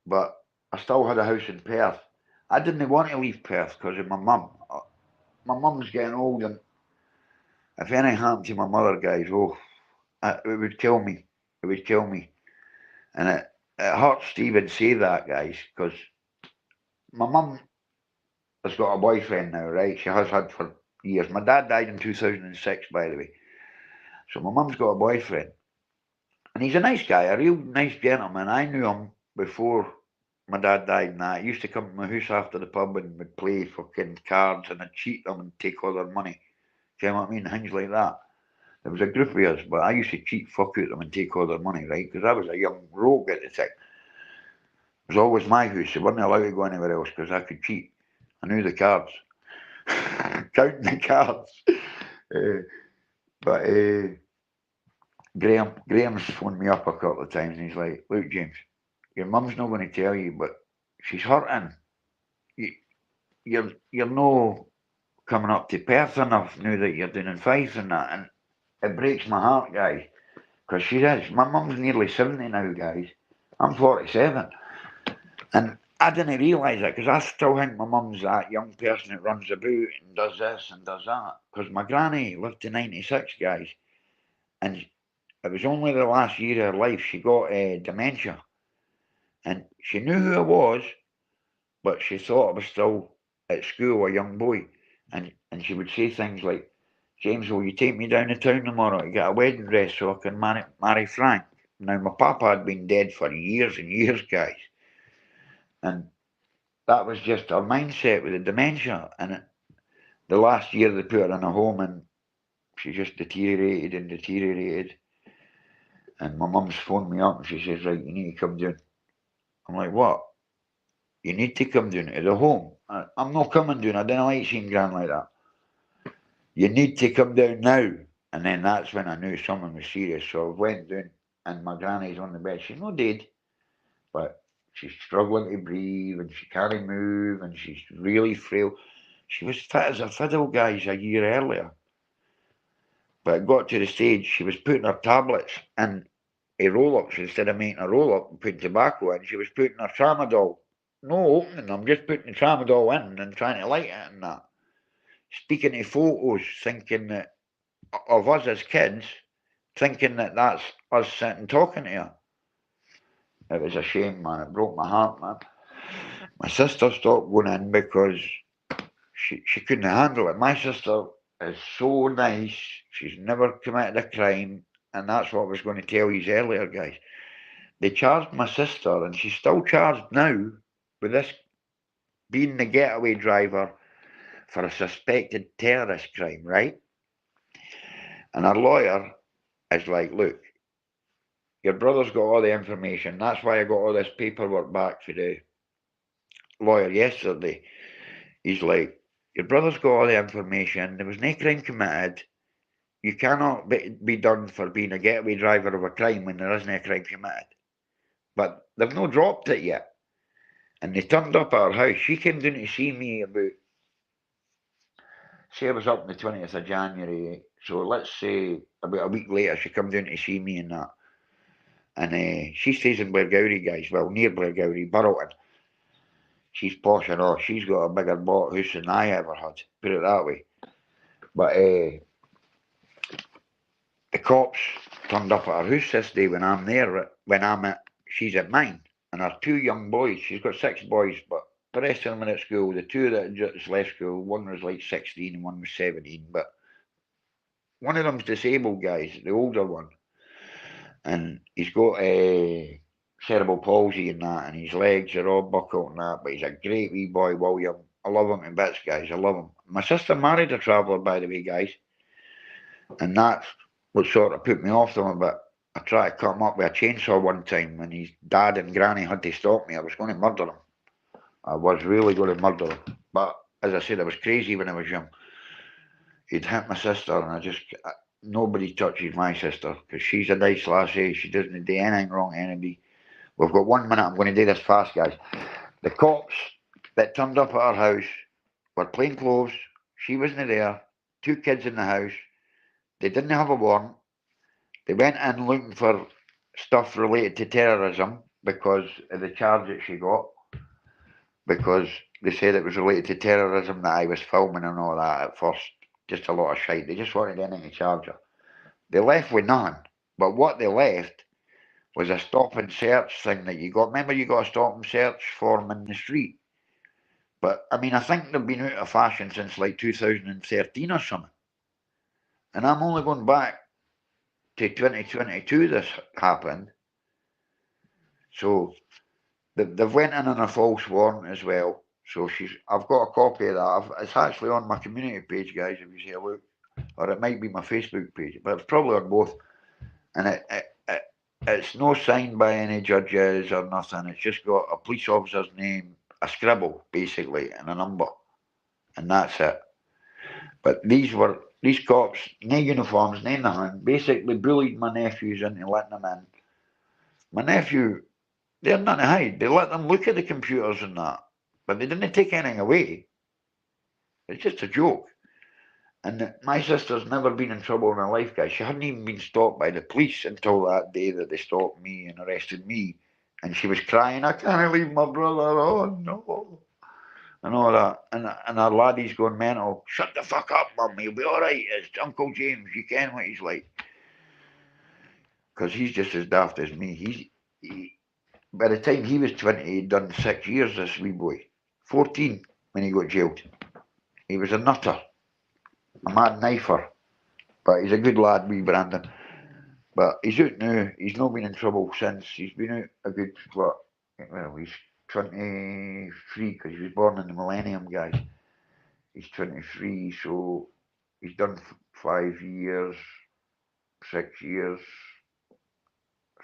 But I still had a house in Perth. I didn't want to leave Perth because of my mum. My mum's getting old, and if anything happened to my mother, guys, oh, it would kill me. It would kill me. And it hurts to even say that, guys, because my mum has got a boyfriend now, right? She has had for years. My dad died in 2006, by the way. So my mum's got a boyfriend. And he's a nice guy, a real nice gentleman. I knew him before my dad died and that. He used to come to my house after the pub and would play fucking cards and I'd cheat them and take all their money. Do you know what I mean? Things like that. There was a group of us, but I used to cheat fuck out them and take all their money, right? Because I was a young rogue at the time. It was always my house. They weren't allowed to go anywhere else because I could cheat. I knew the cards. Counting the cards. But Graham's phoned me up a couple of times and he's like, look, James, your mum's not going to tell you, but she's hurting. You're no coming up to Perth enough now that you're doing in Fife and that. And it breaks my heart, guys, because she is. My mum's nearly 70 now, guys. I'm 47. And I didn't realise that because I still think my mum's that young person that runs about and does this and does that. Because my granny lived to 96, guys. And it was only the last year of her life she got dementia. And she knew who I was, but she thought I was still at school, a young boy. And she would say things like, James, will you take me down to town tomorrow to get a wedding dress so I can marry Frank? Now, my papa had been dead for years and years, guys. And that was just her mindset with the dementia. And the last year they put her in a home and she just deteriorated and deteriorated. And my mum's phoned me up and she says, right, you need to come down. I'm like, what? You need to come down to the home. I'm not coming down. I don't like seeing Gran like that. you need to come down now. And then that's when I knew something was serious. So I went down, and my granny's on the bed. She's not dead, but she's struggling to breathe, and she can't move, and she's really frail. She was fit as a fiddle, guys, a year earlier. But it got to the stage she was putting her tablets in a roll-ups instead of making a roll-up and putting tobacco in. She was putting her tramadol. No opening them, just putting the tramadol in and trying to light it and that. Speaking to photos, thinking that of us as kids, thinking that that's us sitting talking to her. It was a shame, man. It broke my heart, man. My sister stopped going in because she couldn't handle it. My sister is so nice. She's never committed a crime, and that's what I was going to tell you earlier, guys. They charged my sister, and she's still charged now with this being the getaway driver for a suspected terrorist crime, right? And our lawyer is like, look, your brother's got all the information. That's why I got all this paperwork back for the lawyer yesterday. He's like, your brother's got all the information. There was no crime committed. You cannot be done for being a getaway driver of a crime when there isn't a crime committed. But they've not dropped it yet. And they turned up at her house. She came down to see me about, say I was up on the 20th of January. So let's say about a week later, she come down to see me and that. And she stays in Blairgowrie, guys. Well, near Blairgowrie, Burrowton. She's posh and all. She's got a bigger bought house than I ever had. Put it that way. But the cops turned up at her house this day when I'm there. She's at mine. And her two young boys. She's got 6 boys, but the rest of them are at school. The two that just left school, one was like 16 and one was 17. But one of them's disabled, guys, the older one. And he's got a cerebral palsy and that, and his legs are all buckled and that, but he's a great wee boy, William. I love him in bits, guys. I love him. My sister married a traveller, by the way, guys. And that's what sort of put me off them a bit. I tried to cut him up with a chainsaw one time, and his dad and granny had to stop me. I was going to murder him. I was really going to murder him. But as I said, I was crazy when I was young. He'd hit my sister, and nobody touches my sister because she's a nice lassie. She doesn't do anything wrong to anybody. We've got 1 minute. I'm going to do this fast, guys. The cops that turned up at our house were plain clothes. She wasn't there. 2 kids in the house. They didn't have a warrant. They went in looking for stuff related to terrorism because of the charge that she got. Because they said it was related to terrorism that I was filming and all that at first. Just a lot of shite. They just wanted anything to charge her. They left with none. But what they left was a stop and search thing that you got. Remember, you got a stop and search form in the street. But I mean, I think they've been out of fashion since like 2013 or something. And I'm only going back to 2022. This happened. So they've went in on a false warrant as well. So I've got a copy of that. It's actually on my community page, guys. If you see a look, or it might be my Facebook page, but it's probably on both. And it's no signed by any judges or nothing. It's just got a police officer's name, a scribble basically, and a number, and that's it. But these cops, no uniforms, no nothing, basically bullied my nephews into letting them in. My nephew, they had nothing to hide. They let them look at the computers and that, but they didn't take anything away. It's just a joke. And my sister's never been in trouble in her life, guys. She hadn't even been stopped by the police until that day that they stopped me and arrested me. And she was crying, I can't leave my brother, oh no. And all that. And our laddie's going mental. Shut the fuck up, mum, he'll be alright. It's Uncle James, you ken what he's like. Because he's just as daft as me. By the time he was 20, he'd done 6 years, this wee boy. 14 when he got jailed. He was a nutter. A mad knifer. But he's a good lad, wee Brandon. But he's out now. He's not been in trouble since. He's been out a good, he's 23 because he was born in the millennium, guys. He's 23, so he's done 5 years, 6 years.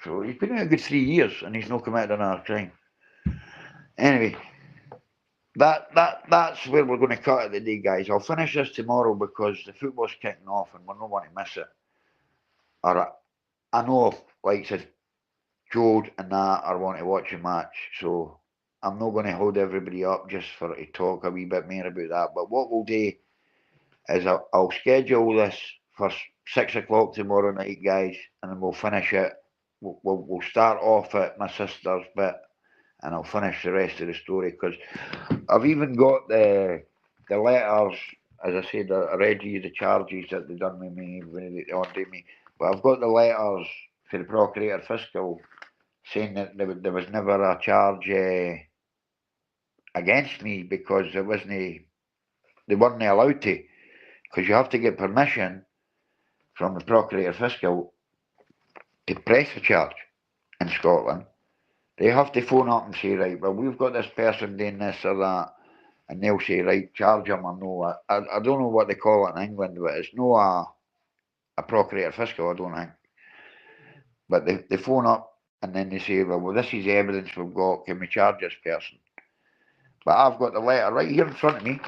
So he's been out a good 3 years and he's not committed another crime. Anyway, That's where we're going to cut it today, guys. I'll finish this tomorrow because the football's kicking off and we're not want to miss it. Or I know, like I said, Joe and that are want to watch a match, so I'm not going to hold everybody up just for to talk a wee bit more about that. But what we'll do is I'll schedule this for 6 o'clock tomorrow night, guys, and then we'll finish it. We'll start off at my sister's bit, and I'll finish the rest of the story because I've even got the letters. As I said, I read you the charges that they done with me when they undid me, but I've got the letters for the Procurator Fiscal saying that there was never a charge against me because they weren't allowed to, because you have to get permission from the Procurator Fiscal to press a charge in Scotland. They have to phone up and say, right, well, we've got this person doing this or that, and they'll say, right, charge them or no. I don't know what they call it in England, but it's no a Procurator Fiscal, I don't think. But they phone up and then they say, well, this is the evidence we've got, can we charge this person? But I've got the letter right here in front of me.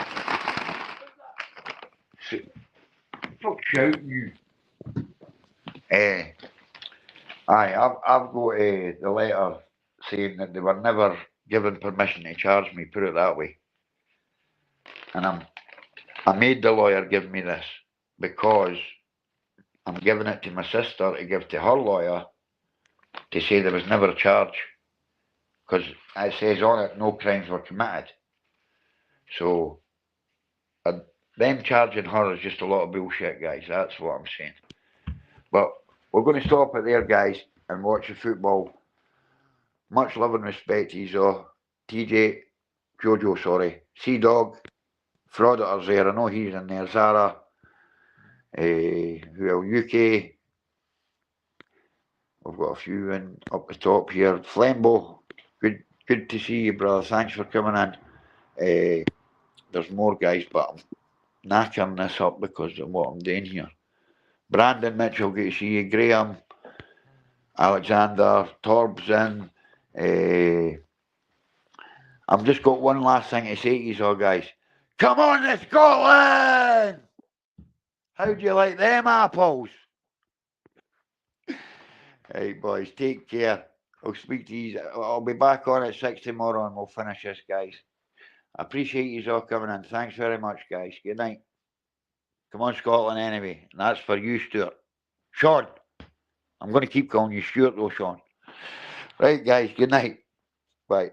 Stop shouting, you. I've got the letter saying that they were never given permission to charge me, put it that way. And I made the lawyer give me this because I'm giving it to my sister to give to her lawyer to say there was never a charge, because it says on it no crimes were committed. So them charging her is just a lot of bullshit, guys. That's what I'm saying. But we're going to stop it there, guys, and watch the football. Much love and respect to you all. TJ, Jojo, sorry, Sea-Dog, Frauditor's there. I know he's in there. Zara, who else? UK. We've got a few in up the top here. Flambo, good to see you, brother. Thanks for coming in. There's more guys, but I'm knackering this up because of what I'm doing here. Brandon Mitchell, good to see you. Graham, Alexander, Torb's in. I've just got one last thing to say to you all, guys. Come on to Scotland! How do you like them apples? Hey, boys, take care. I'll speak to you. I'll be back on at 6 tomorrow and we'll finish this, guys. I appreciate you all coming in. Thanks very much, guys. Good night. Come on, Scotland, anyway. And that's for you, Stuart. Sean. I'm going to keep calling you Stuart, though, Sean. Right, guys. Good night. Bye.